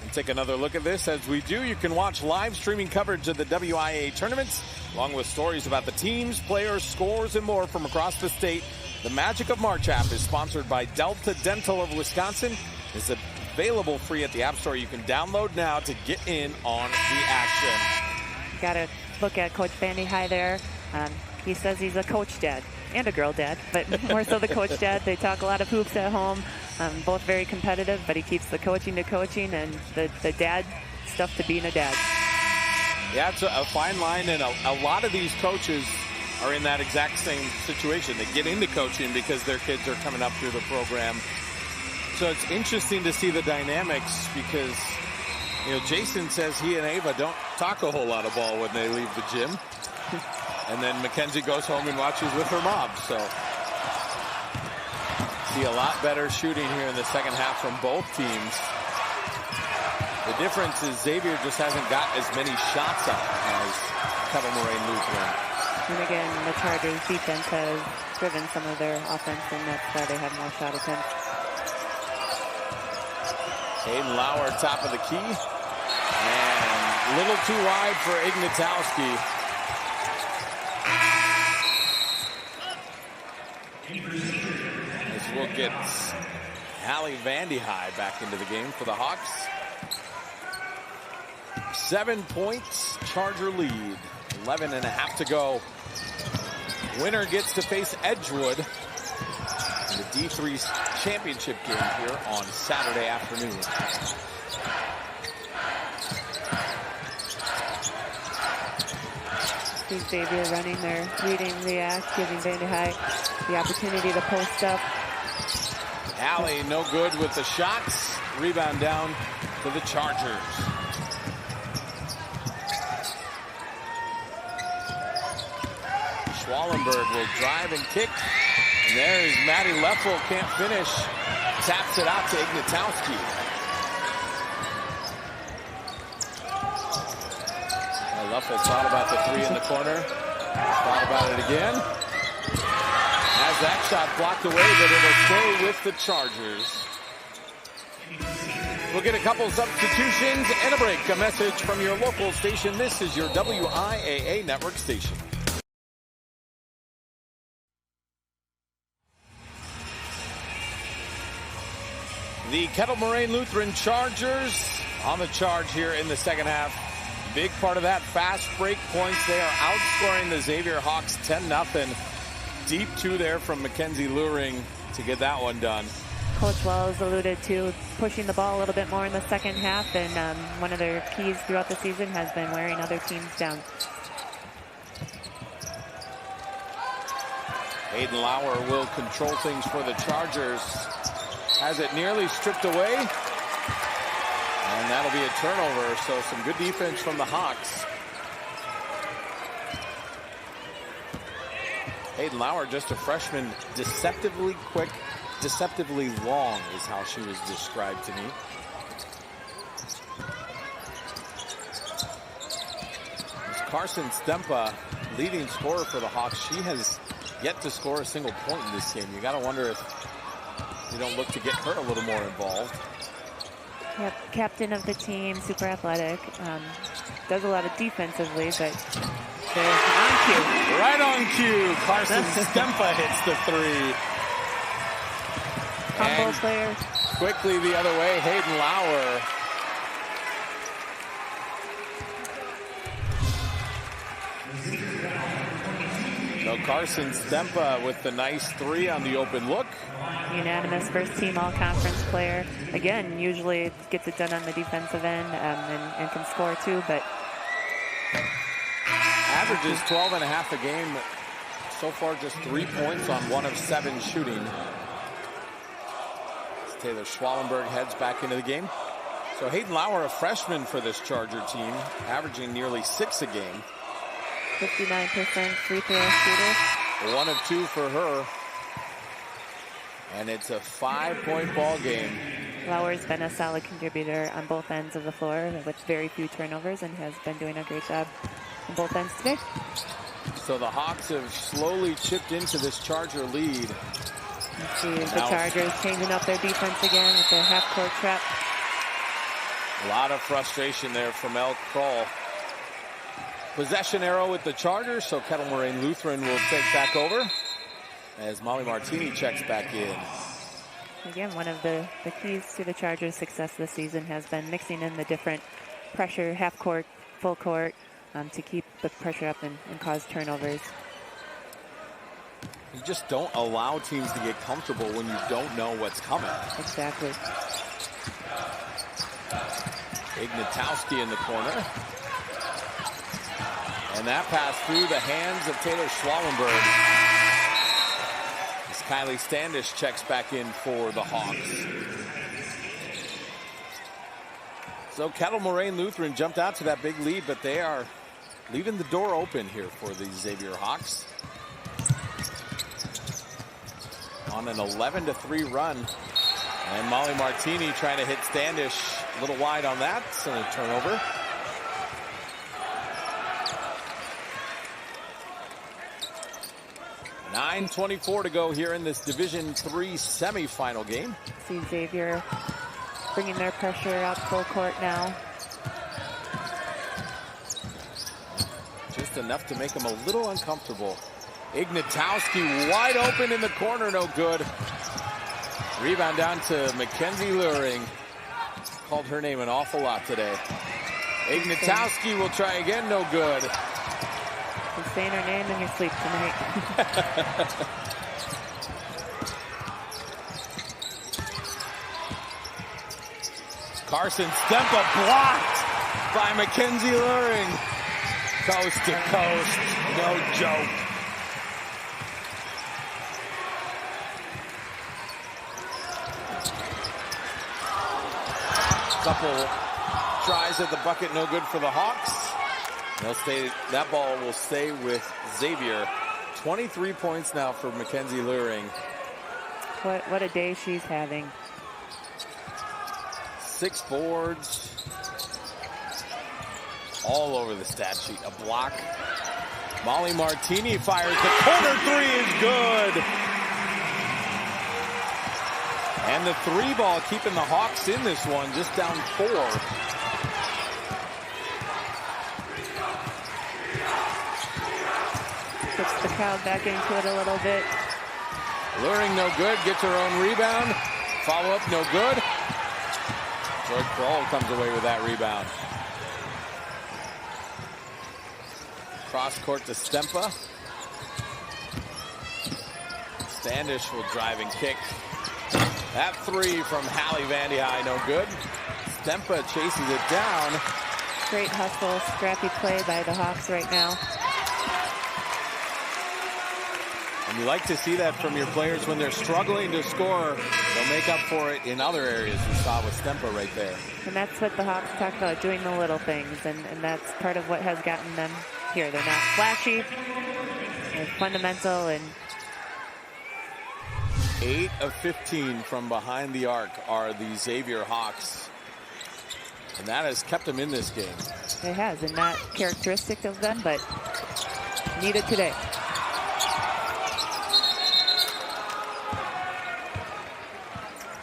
And take another look at this. As we do, you can watch live streaming coverage of the WIAA tournaments, along with stories about the teams, players, scores, and more from across the state. The Magic of March app is sponsored by Delta Dental of Wisconsin. It's available free at the App Store. You can download now to get in on the action. Got to look at Coach Bandy High there. He says he's a coach dad and a girl dad, but more so the coach dad. They talk a lot of hoops at home, both very competitive, but he keeps the coaching to coaching and the dad stuff to being a dad. Yeah, it's a fine line, and a lot of these coaches are in that exact same situation. They get into coaching because their kids are coming up through the program. So it's interesting to see the dynamics because, you know, Jason says he and Ava don't talk a whole lot of ball when they leave the gym. And then Mackenzie goes home and watches with her mom. So see a lot better shooting here in the second half from both teams. The difference is Xavier just hasn't got as many shots up as Kettle Moraine Lutheran. And again, the Chargers defense has driven some of their offense, and that's why they have more shot attempts. Hayden Lauer, top of the key. And a little too wide for Ignatowski. This will get Hallie Vandy High back into the game for the Hawks. 7 points, Charger lead. 11.5 to go. Winner gets to face Edgewood in the D3 championship game here on Saturday afternoon. See Xavier running their reading, react, giving Vandy High the opportunity to post up. Alley no good with the shots. Rebound down to the Chargers. Schwallenberg will drive and kick. And there's Maddie Leffel, can't finish. Taps it out to Ignatowski. Leffel thought about the three in the corner. Thought about it again. Has that shot blocked away, but it'll stay with the Chargers. We'll get a couple substitutions and a break. A message from your local station. This is your WIAA network station. The Kettle Moraine Lutheran Chargers on the charge here in the second half. Big part of that, fast break points. They are outscoring the Xavier Hawks 10-0. Deep two there from Mackenzie Luring to get that one done. Coach Wells alluded to pushing the ball a little bit more in the second half, and one of their keys throughout the season has been wearing other teams down. Hayden Lauer will control things for the Chargers. Has it nearly stripped away. And that'll be a turnover, so some good defense from the Hawks. Hayden Lauer, just a freshman, deceptively quick, deceptively long is how she was described to me. It's Carson Stempa, leading scorer for the Hawks. She has yet to score a single point in this game. You got to wonder if you don't look to get her a little more involved. Yep, captain of the team, super athletic. Does a lot of defensively, but they're on cue. Right on cue. Carson Stempa hits the three. Combo player. Quickly the other way, Hayden Lauer. So Carson Stempa with the nice three on the open look. Unanimous first team all-conference player. Again, usually gets it done on the defensive end and can score too, but averages 12.5 a game. So far just 3 points on 1 of 7 shooting. As Taylor Schwallenberg heads back into the game. So Hayden Lauer, a freshman for this Charger team, averaging nearly 6 a game. 59% free throw shooter. 1 of 2 for her. And it's a 5-point ball game. Lauer's been a solid contributor on both ends of the floor with very few turnovers and has been doing a great job on both ends today. So the Hawks have slowly chipped into this Charger lead. Let's see the Chargers changing up their defense again with their half-court trap. A lot of frustration there from El Kroll. Possession arrow with the Chargers, so Kettle Moraine Lutheran will take back over as Molly Martini checks back in. Again, one of the keys to the Chargers' success this season has been mixing in the different pressure, half-court, full court, to keep the pressure up and cause turnovers. You just don't allow teams to get comfortable when you don't know what's coming. Exactly. Ignatowski in the corner. And that pass through the hands of Taylor Schwallenberg. As Kylie Standish checks back in for the Hawks. So Kettle Moraine Lutheran jumped out to that big lead, but they are leaving the door open here for the Xavier Hawks. On an 11-3 run. And Molly Martini trying to hit Standish a little wide on that. So a turnover. .24 to go here in this Division III semifinal game. See Xavier bringing their pressure out full court now. Just enough to make them a little uncomfortable. Ignatowski wide open in the corner, no good. Rebound down to Mackenzie Luring. Called her name an awful lot today. Ignatowski will try again, no good. You're saying her name in your sleep tonight. Carson Stempa blocked by Mackenzie Luring. Coast to coast. no joke. Couple tries at the bucket, no good for the Hawks. They'll stay. That ball will stay with Xavier. 23 points now for Mackenzie Luring. What a day she's having. 6 boards. All over the stat sheet. A block. Molly Martini fires. The corner 3 is good. And the 3 ball keeping the Hawks in this one, just down 4. Puts the crowd back into it a little bit. Luring no good, gets her own rebound. Follow up no good. Joy Kroll comes away with that rebound. Cross court to Stempa. Standish will drive and kick. That 3 from Hallie Vandy High, no good. Stempa chases it down. Great hustle, scrappy play by the Hawks right now. And you like to see that from your players when they're struggling to score. They'll make up for it in other areas. We saw with Stempa right there. And that's what the Hawks talk about, doing the little things. And that's part of what has gotten them here. They're not flashy. They're fundamental. And 8 of 15 from behind the arc are the Xavier Hawks. And that has kept them in this game. It has, and not characteristic of them, but needed today.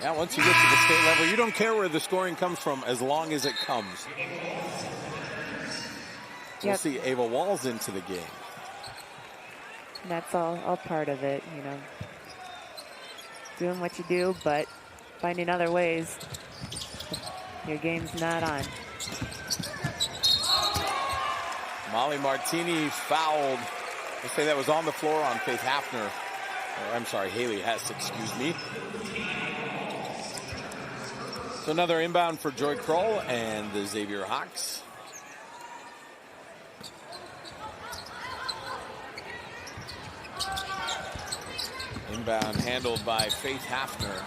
Yeah, once you get to the state level, you don't care where the scoring comes from as long as it comes. We'll see Ava Walls into the game. And that's all part of it, you know. Doing what you do, but finding other ways. Your game's not on. Molly Martini fouled. They say that was on the floor on Faith Hafner. Or, I'm sorry, Haley Hess, excuse me. So another inbound for Joy Kroll and the Xavier Hawks. Inbound handled by Faith Hafner.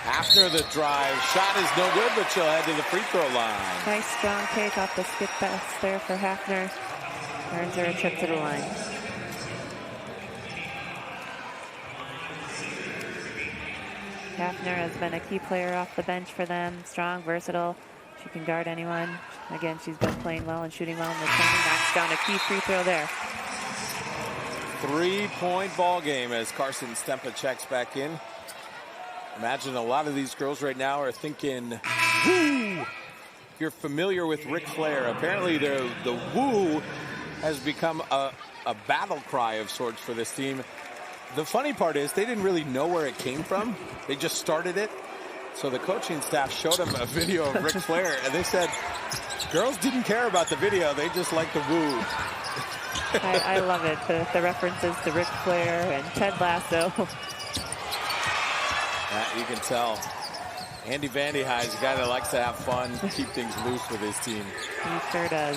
Hafner the drive. Shot is no good, but she'll head to the free throw line. Nice strong take off the skip pass there for Hafner. Earns her a trip to the line. Hafner has been a key player off the bench for them. Strong, versatile. She can guard anyone. Again, she's been playing well and shooting well in the tournament. Knocks down a key free throw there. 3-point ball game as Carson Stempa checks back in. Imagine a lot of these girls right now are thinking, woo! If you're familiar with Ric Flair, apparently the woo has become a battle cry of sorts for this team. The funny part is they didn't really know where it came from. They just started it. So the coaching staff showed them a video of Ric Flair, and they said girls didn't care about the video. They just liked the woo. I love it. The references to Ric Flair and Ted Lasso. You can tell. Andy Vandy High is a guy that likes to have fun, keep things loose with his team. He sure does.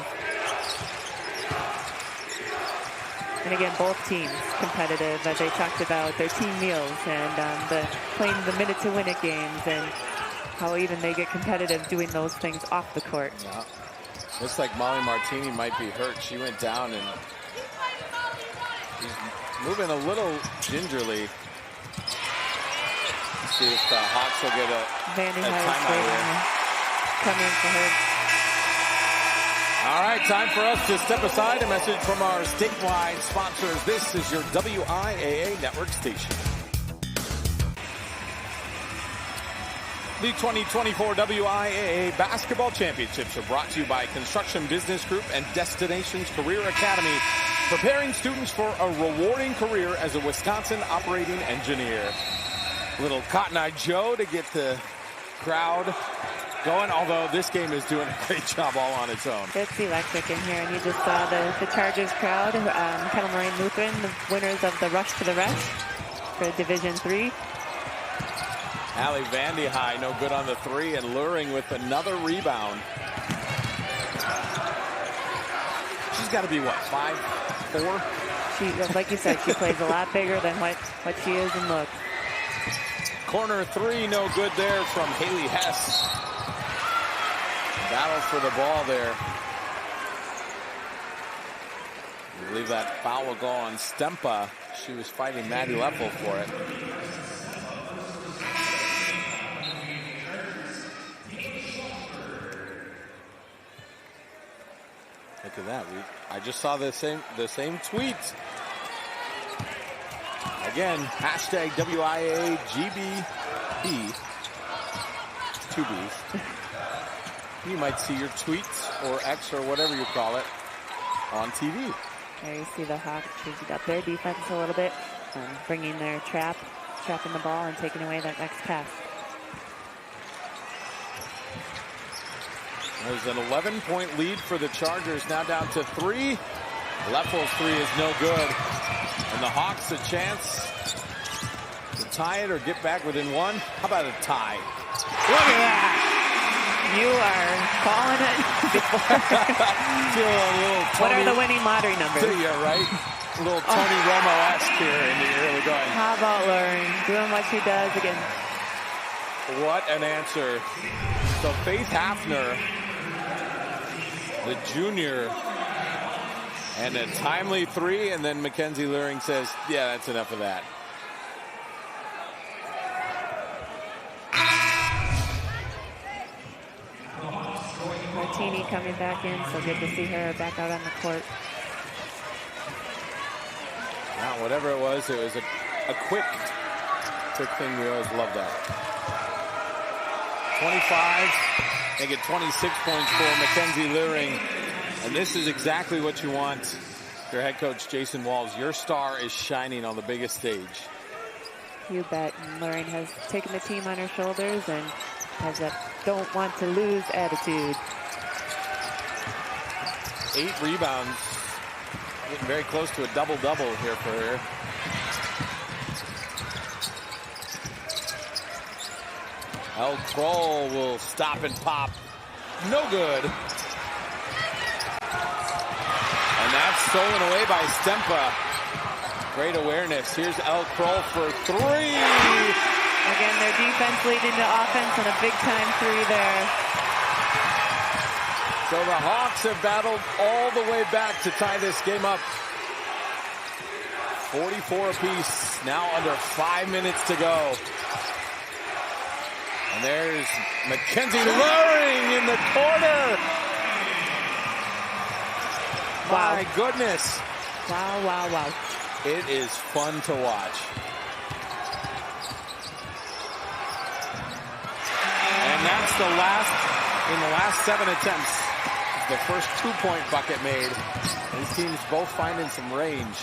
And again, both teams competitive, as they talked about their team meals and playing the minute to win it games and how even they get competitive doing those things off the court. Yeah. Looks like Molly Martini might be hurt. She went down and she's moving a little gingerly. Let's see if the Hawks will get a timeout here. Come in for her. All right, time for us to step aside. A message from our statewide sponsors. This is your WIAA network station. The 2024 WIAA Basketball Championships are brought to you by Construction Business Group and Destinations Career Academy, preparing students for a rewarding career as a Wisconsin operating engineer. Little Cotton Eye Joe to get the crowd going, although this game is doing a great job all on its own. It's electric in here, and you just saw the Chargers crowd. Kettle Moraine Lutheran, the winners of the Rush to the Rush for Division III. Allie Vandy High, no good on the three, and Luring with another rebound. She's got to be, what, 5'4"? She, like you said, she plays a lot bigger than what she is and looks. Corner three, no good there from Haley Hess. Battle for the ball there. I believe that foul will go on Stempa. She was fighting Maddie Leffel for it. Look at that. I just saw the same tweet. Again, hashtag WIAA GBB. 2 B's. You might see your tweets or X or whatever you call it on TV. There you see the Hawks changing up their defense a little bit, bringing their trapping the ball and taking away that next pass. There's an 11-point lead for the Chargers, now down to 3. Leffel's three is no good. And the Hawks a chance to tie it or get back within 1. How about a tie? Look at that. You are calling it before. What are the winning lottery numbers? Yeah, right. A little Tony Romo-esque here in the early going. How about Luring doing what she does again? What an answer. So Faith Hafner, the junior, and a timely three, and then Mackenzie Luring says, yeah, that's enough of that. Martini coming back in, so good to see her back out on the court. Now, whatever it was a quick thing. We always love that. 25, they get 26 points for Mackenzie Luring. And this is exactly what you want. Your head coach, Jason Walls, your star is shining on the biggest stage. You bet. And Luring has taken the team on her shoulders and has a don't want to lose attitude. 8 rebounds. Getting very close to a double-double here for her. El Kroll will stop and pop. No good. And that's stolen away by Stempa. Great awareness. Here's El Kroll for 3. Again, their defense leading to offense and a big-time 3 there. So the Hawks have battled all the way back to tie this game up. 44 apiece. Now under 5 minutes to go. And there's Mackenzie Luring in the corner. Wow. My goodness. Wow, wow, wow. It is fun to watch. And that's the last 7 attempts. The first 2-point bucket made. These teams both finding some range.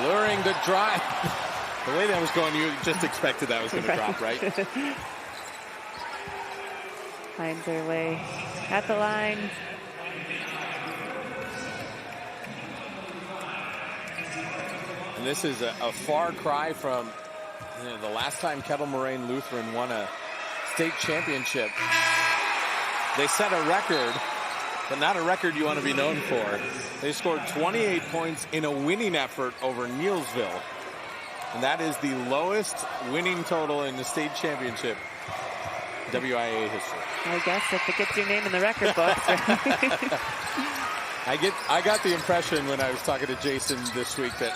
Luring the drive. The way that was going, you just expected that was going to drop, right? Finds their way at the line. And this is a far cry from the last time Kettle Moraine Lutheran won a state championship. They set a record, but not a record you want to be known for. They scored 28 points in a winning effort over Neilsville. And that is the lowest winning total in the state championship WIAA history. I guess if it gets your name in the record books. I got the impression when I was talking to Jason this week that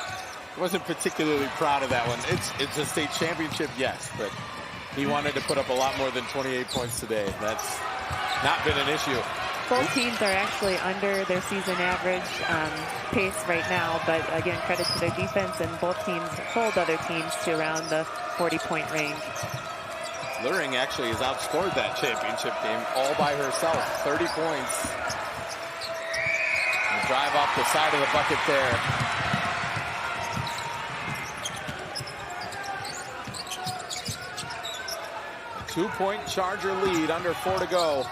he wasn't particularly proud of that one. It's a state championship, yes, but he wanted to put up a lot more than 28 points today. That's not been an issue. Both teams are actually under their season average pace right now, but again, credit to their defense, and both teams hold other teams to around the 40-point range. Luring actually has outscored that championship game all by herself, 30 points. And drive off the side of the bucket there. A 2-point Charger lead, under 4 to go.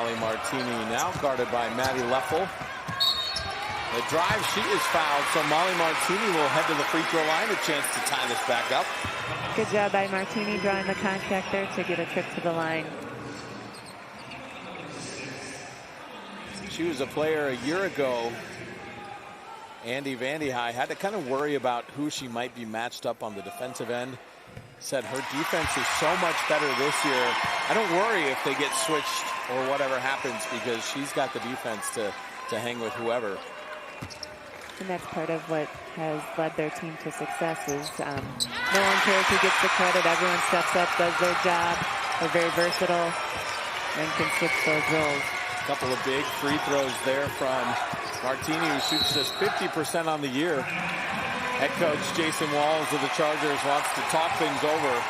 Molly Martini now guarded by Maddie Leffel. The drive, she is fouled, so Molly Martini will head to the free throw line, a chance to tie this back up. Good job by Martini drawing the contact there to get a trip to the line. She was a player a year ago. Andy Vandy High had to kind of worry about who she might be matched up on the defensive end. Said her defense is so much better this year. I don't worry if they get switched or whatever happens because she's got the defense to hang with whoever. And that's part of what has led their team to success is no one cares who gets the credit. Everyone steps up, does their job. They're very versatile and can switch those roles. A couple of big free throws there from Martini, who shoots just 50% on the year. Head coach Jason Walls of the Chargers wants to talk things over.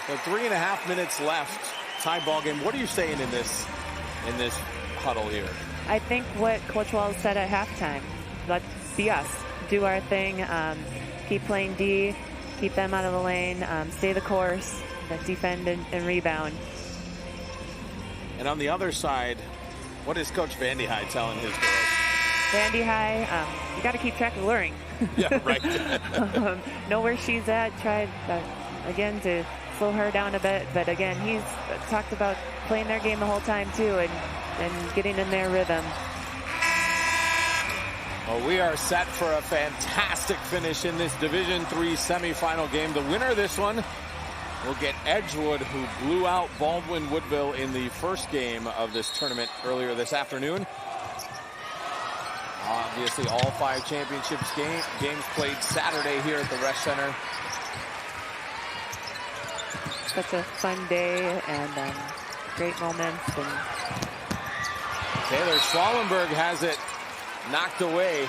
So 3.5 minutes left, tie ball game. What are you saying in this huddle here? I think what Coach Walls said at halftime, let's be us, do our thing, keep playing D, keep them out of the lane, stay the course, defend and rebound. And on the other side, what is Coach Vandy High telling his girls? Vandy High, you got to keep track of Luring. Yeah, right. Know where she's at. Try, again, to slow her down a bit. But again, he's talked about playing their game the whole time, too, and getting in their rhythm. Well, we are set for a fantastic finish in this Division III semifinal game. The winner of this one will get Edgewood, who blew out Baldwin Woodville in the first game of this tournament earlier this afternoon. Obviously, all 5 championships games played Saturday here at the Resch Center. Such a fun day and great moments. And Taylor Schwallenberg has it knocked away.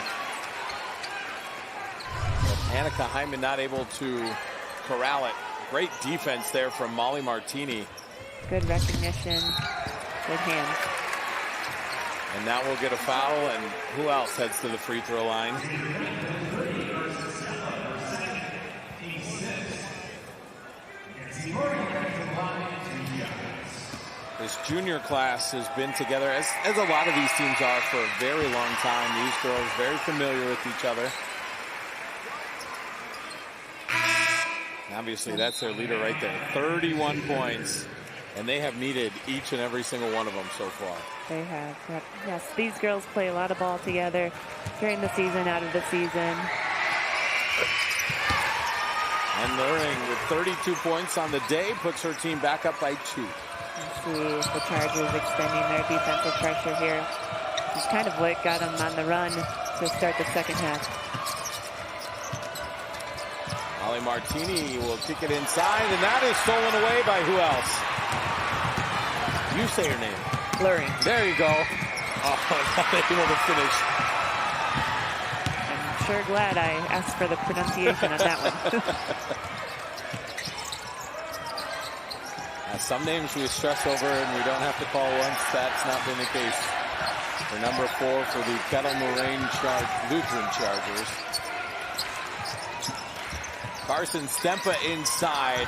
But Annika Hyman not able to corral it. Great defense there from Molly Martini. Good recognition, good hands. And now we'll get a foul, and who else heads to the free throw line? This junior class has been together, as a lot of these teams are, for a very long time. These girls very familiar with each other. Obviously, that's their leader right there. 31 points, and they have needed each and every single one of them so far. They have. Yes, these girls play a lot of ball together during the season, out of the season. And Luring with 32 points on the day puts her team back up by 2. You see the Chargers extending their defensive pressure here. It's kind of what got them on the run to start the second half. Molly Martini will kick it inside, and that is stolen away by who else? You say her name. Luring. There you go. Oh, not able to finish. I'm sure glad I asked for the pronunciation of that one. Some names we stress over and we don't have to call once. That's not been the case. For number 4 for the Kettle Moraine Lutheran Chargers. Carson Stempa inside.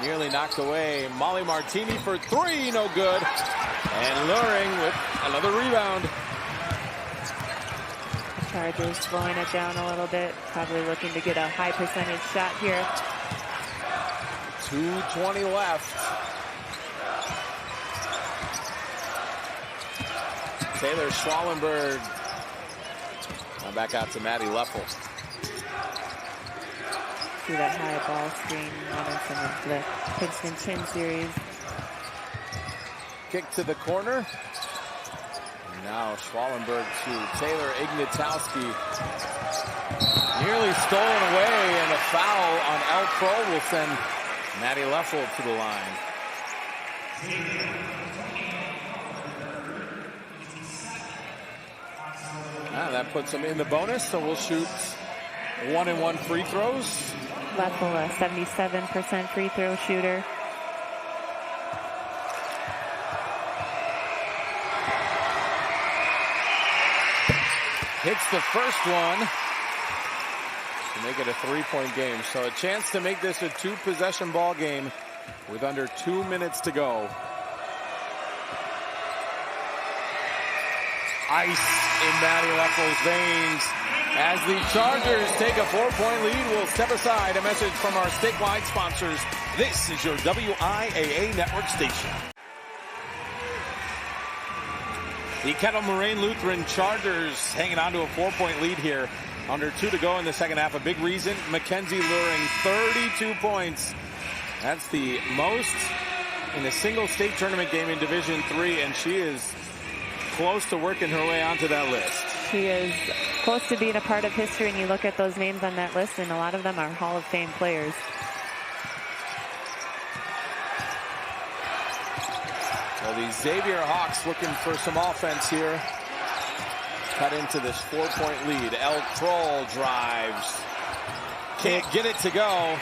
Nearly knocked away. Molly Martini for 3, no good. And Luring with another rebound. The Chargers slowing it down a little bit. Probably looking to get a high percentage shot here. 2:20 left. Taylor Schwallenberg. Now back out to Maddie Leffel. See that high ball screen on some of the Princeton Chin series. Kick to the corner. And now Schwallenberg to Taylor Ignatowski. Nearly stolen away, and a foul on El Pro will send Maddie Leffel to the line. That puts them in the bonus, so we'll shoot 1-and-1 free throws. Leffel, a 77% free throw shooter. Hits the first one to make it a 3-point game. So a chance to make this a 2-possession ball game with under 2 minutes to go. ice in Maddie Leffel's veins. As the Chargers take a 4-point lead, we'll step aside. A message from our statewide sponsors. This is your WIAA network station. The Kettle Moraine Lutheran Chargers hanging on to a 4-point lead here. Under 2 to go in the second half. A big reason, Mackenzie Luring, 32 points. That's the most in a single state tournament game in Division III, and she is close to working her way onto that list. She is close to being a part of history, and you look at those names on that list, and a lot of them are Hall of Fame players. So the Xavier Hawks looking for some offense here. Cut into this 4-point lead. Elle Kroll drives. Can't get it to go.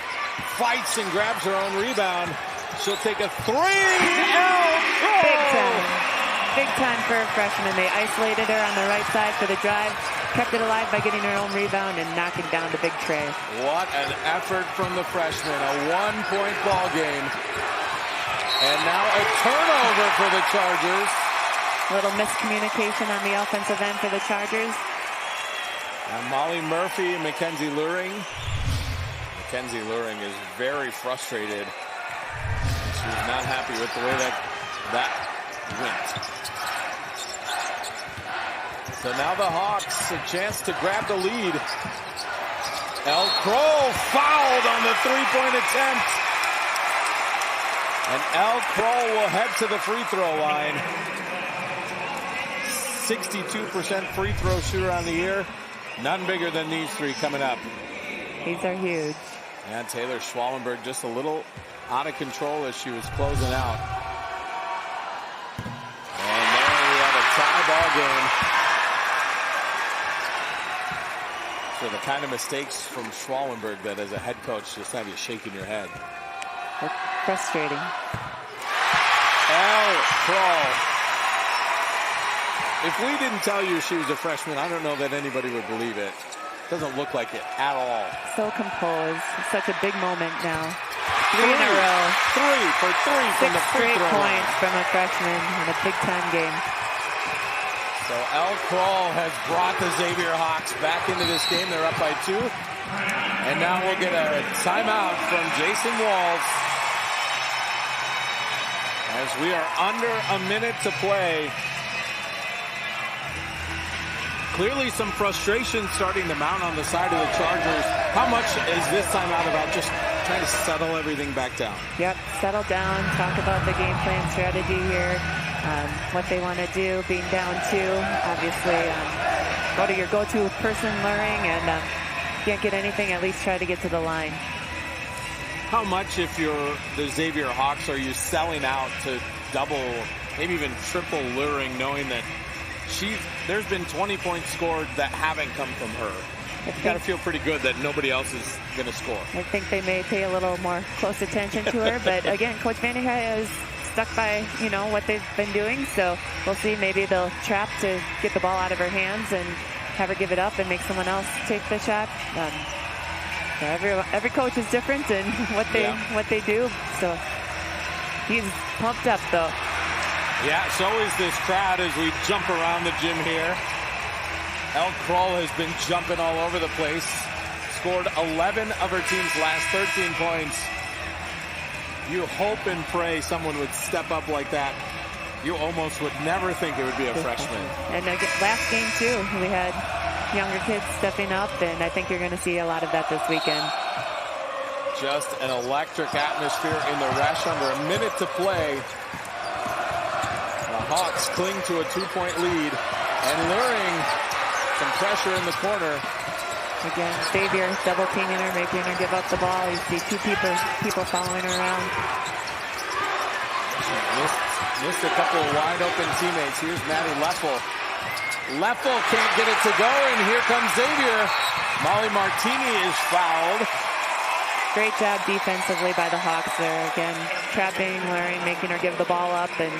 Fights and grabs her own rebound. She'll take a 3. Elle Kroll! Big time. Big time for a freshman. They isolated her on the right side for the drive. Kept it alive by getting her own rebound and knocking down the big tray. What an effort from the freshman. A 1-point ball game. And now a turnover for the Chargers. A little miscommunication on the offensive end for the Chargers. And Molly Murphy and Mackenzie Luring. Mackenzie Luring is very frustrated. She's not happy with the way that went. So now the Hawks a chance to grab the lead. Elle Kroll fouled on the 3-point attempt. And Elle Kroll will head to the free throw line. 62% free throw shooter on the year. None bigger than these three coming up. These are huge. And Taylor Schwallenberg just a little out of control as she was closing out. And there we have a tie ball game. So the kind of mistakes from Schwallenberg that as a head coach just have you shaking your head. That's frustrating. Elle Kroll. If we didn't tell you she was a freshman, I don't know that anybody would believe it. Doesn't look like it at all. So composed. Such a big moment now. 3 in a row. 3 for 3 from the free throw line. 6 straight points from a freshman in a big-time game. So Elle Kroll has brought the Xavier Hawks back into this game. They're up by 2. And now we'll get a timeout from Jason Walls. As we are under a minute to play. Clearly some frustration starting to mount on the side of the Chargers. How much is this timeout about just trying to settle everything back down? Yep, settle down, talk about the game plan strategy here, what they want to do, being down 2. Obviously, go to your go-to person, Luring, and can't get anything, at least try to get to the line. How much, if you're the Xavier Hawks, are you selling out to double, maybe even triple Luring, knowing that there's been 20 points scored that haven't come from her? You've got to feel pretty good that nobody else is going to score. I think they may pay a little more close attention to her, but again, Coach Vanderheide is stuck by, what they've been doing, so we'll see. Maybe they'll trap to get the ball out of her hands and have her give it up and make someone else take the shot. So every coach is different in what they do, so he's pumped up though. Yeah, so is this crowd as we jump around the gym here. Elle Kroll has been jumping all over the place. Scored 11 of her team's last 13 points. You hope and pray someone would step up like that. You almost would never think it would be a freshman. And last game too, we had younger kids stepping up, and I think you're going to see a lot of that this weekend. Just an electric atmosphere in the rush under a minute to play. The Hawks cling to a 2-point lead, and Luring some pressure in the corner. Again, Xavier double teaming her, making her give up the ball. You see 2 people following her around. Missed a couple of wide open teammates. Here's Maddie Leffel. Leffel can't get it to go, and here comes Xavier. Molly Martini is fouled. Great job defensively by the Hawks there. Again, trapping Luring, making her give the ball up, and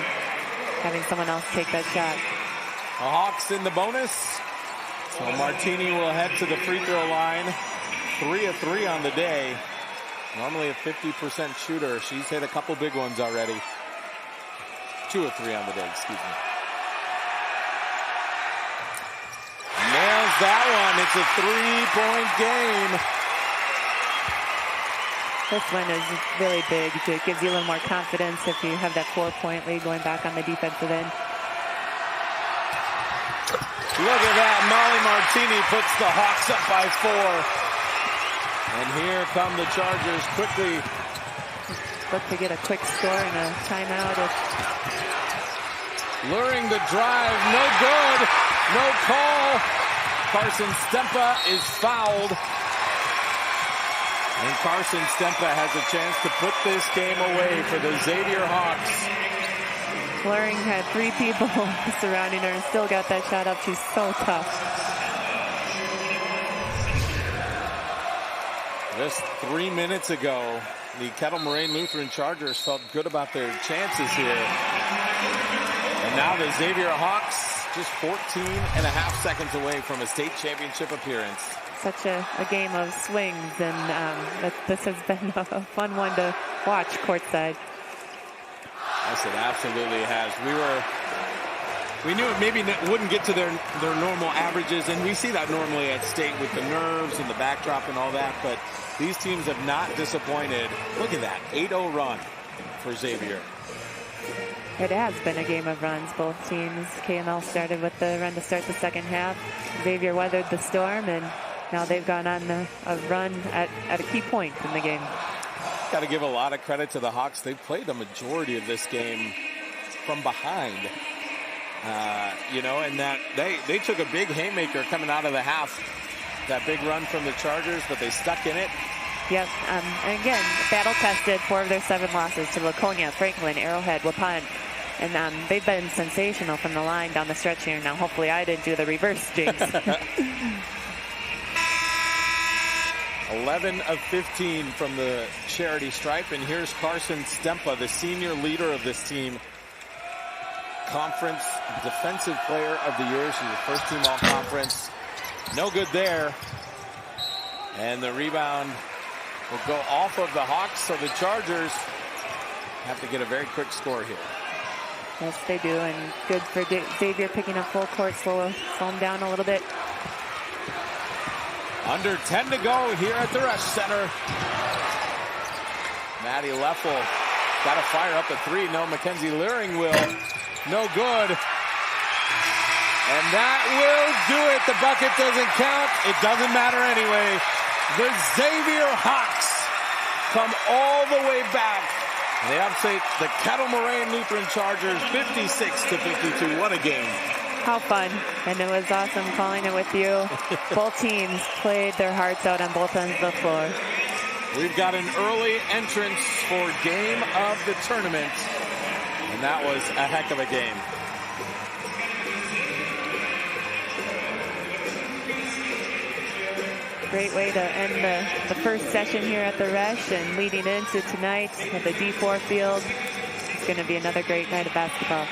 having someone else take that shot. The Hawks in the bonus. So Martini will head to the free throw line. 3 of 3 on the day. Normally a 50% shooter. She's hit a couple big ones already. 2 of 3 on the day, excuse me. that one. It's a 3-point game. This one is really big. It gives you a little more confidence if you have that 4-point lead going back on the defensive end. Look at that. Molly Martini puts the Hawks up by 4. And here come the Chargers quickly. Look to get a quick score and a timeout. Luring the drive. No good. No call. Carson Stempa is fouled. And Carson Stempa has a chance to put this game away for the Xavier Hawks. Luring had 3 people surrounding her and still got that shot up. She's so tough. Just 3 minutes ago, the Kettle Moraine Lutheran Chargers felt good about their chances here. And now the Xavier Hawks just 14.5 seconds away from a state championship appearance. Such a game of swings, and this has been a fun one to watch courtside. Yes, it absolutely has. We knew it maybe wouldn't get to their normal averages, and we see that normally at state with the nerves and the backdrop and all that, but these teams have not disappointed. Look at that, 8-0 run for Xavier. It has been a game of runs. Both teams, KML started with the run to start the second half. Xavier weathered the storm, and now they've gone on a run at a key point in the game. Got to give a lot of credit to the Hawks. They played the majority of this game from behind. And that they took a big haymaker coming out of the half. That big run from the Chargers, but they stuck in it. Yes, and again, battle-tested 4 of their 7 losses to Laconia, Franklin, Arrowhead, Waupun. And they've been sensational from the line down the stretch here. Now, hopefully I didn't do the reverse jinx. 11 of 15 from the charity stripe. And here's Carson Stempa, the senior leader of this team. Conference Defensive Player of the Year. She's the first team all-conference. No good there. And the rebound will go off of the Hawks, so the Chargers have to get a very quick score here. Yes, they do, and good for Xavier picking up full court, slow them down a little bit. Under 10 to go here at the Resch Center. Maddie Leffel got to fire up a 3. No, Mackenzie Luring will. No good. And that will do it. The bucket doesn't count. It doesn't matter anyway. The Xavier Hawks come all the way back. They upset the Kettle Moraine Lutheran Chargers 56-52. What a game. How fun. And it was awesome calling it with you. Both teams played their hearts out on both ends of the floor. We've got an early entrance for game of the tournament. And that was a heck of a game. Great way to end the first session here at the Resch, and leading into tonight at the D4 field. It's going to be another great night of basketball.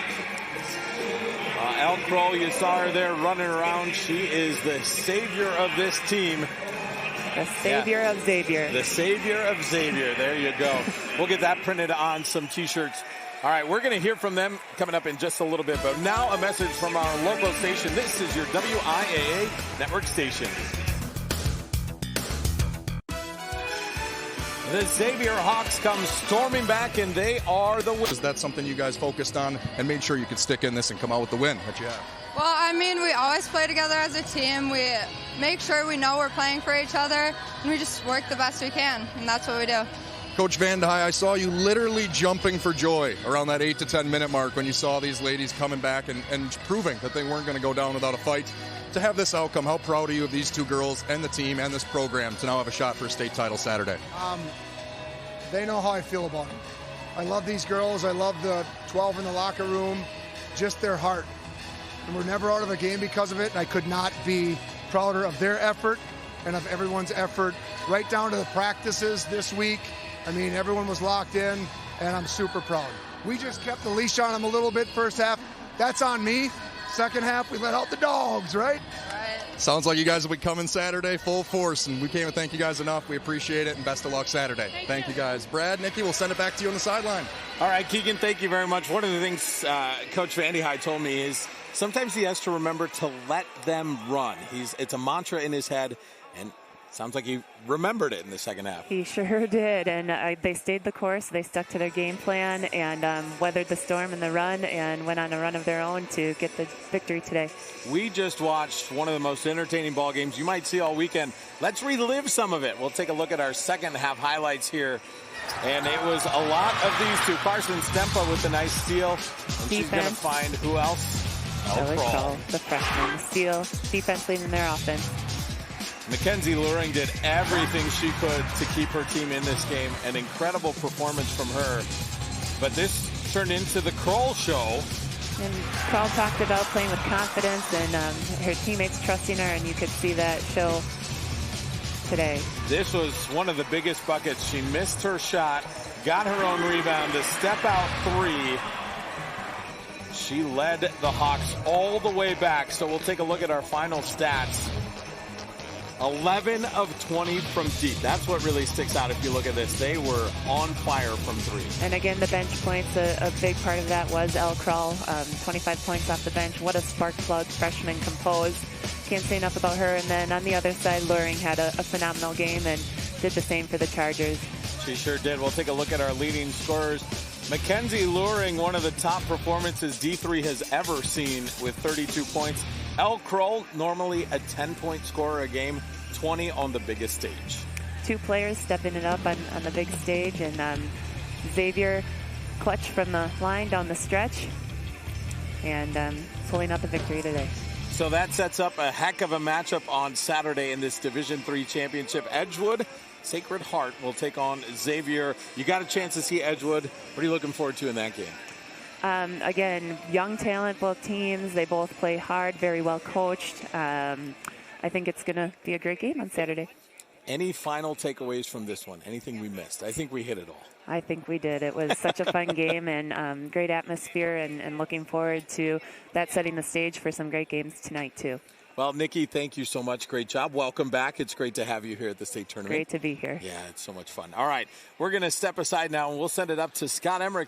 Elle Crow, you saw her there running around. She is the savior of this team. The savior of Xavier. The savior of Xavier. There you go. We'll get that printed on some T-shirts. All right, we're going to hear from them coming up in just a little bit. But now a message from our local station. This is your WIAA network station. The Xavier Hawks come storming back, and they are the winners. Is that something you guys focused on and made sure you could stick in this and come out with the win that you have? Well, I mean, we always play together as a team. We make sure we know we're playing for each other, and we just work the best we can, and that's what we do. Coach Van Dyke, I saw you literally jumping for joy around that 8 to 10 minute mark when you saw these ladies coming back and proving that they weren't going to go down without a fight. To have this outcome, how proud are you of these two girls and the team and this program to now have a shot for a state title Saturday? They know how I feel about them. I love these girls. I love the 12 in the locker room, just their heart. And we're never out of a game because of it. And I could not be prouder of their effort and of everyone's effort, right down to the practices this week. I mean, everyone was locked in, and I'm super proud. We just kept the leash on them a little bit first half. That's on me. Second half, we let out the dogs, right? Sounds like you guys will be coming Saturday full force, and we can't thank you guys enough. We appreciate it, and best of luck Saturday. Thank you guys. Brad, Nikki, we'll send it back to you on the sideline. All right, Keegan, thank you very much. One of the things Coach Van Dyke told me is sometimes he has to remember to let them run. It's a mantra in his head, and sounds like he remembered it in the second half. He sure did, and they stayed the course. They stuck to their game plan and weathered the storm in the run and went on a run of their own to get the victory today. We just watched one of the most entertaining ball games you might see all weekend. Let's relive some of it. We'll take a look at our second half highlights here. And it was a lot of these two. Carson Stempa with the nice steal. And she's going to find who else? Kroll, the freshman. Steal, defense leading their offense. Mackenzie Luring did everything she could to keep her team in this game. An incredible performance from her. But this turned into the Kroll show. And Kroll talked about playing with confidence and her teammates trusting her, and you could see that show today. This was one of the biggest buckets. She missed her shot, got her own rebound, a step out three. She led the Hawks all the way back. So we'll take a look at our final stats. 11 of 20 from deep. That's what really sticks out if you look at this. They were on fire from three. And again, the bench points, a big part of that was Elle Kroll, 25 points off the bench. What a spark plug freshman composed. Can't say enough about her. And then on the other side, Luring had a phenomenal game and did the same for the Chargers. She sure did. We'll take a look at our leading scorers. Mackenzie Luring, one of the top performances D3 has ever seen with 32 points. Elle Kroll, normally a 10-point scorer a game, 20 on the biggest stage. Two players stepping it up on the big stage, and Xavier clutch from the line down the stretch and pulling out the victory today. So that sets up a heck of a matchup on Saturday in this Division III championship. Edgewood, Sacred Heart will take on Xavier. You got a chance to see Edgewood. What are you looking forward to in that game? Again, young talent, both teams. They both play hard, very well coached. I think it's going to be a great game on Saturday. Any final takeaways from this one? Anything we missed? I think we hit it all. I think we did. It was such a fun game and great atmosphere, and looking forward to that setting the stage for some great games tonight, too. Well, Nikki, thank you so much. Great job. Welcome back. It's great to have you here at the state tournament. Great to be here. Yeah, it's so much fun. All right, we're going to step aside now, and we'll send it up to Scott Emmerich.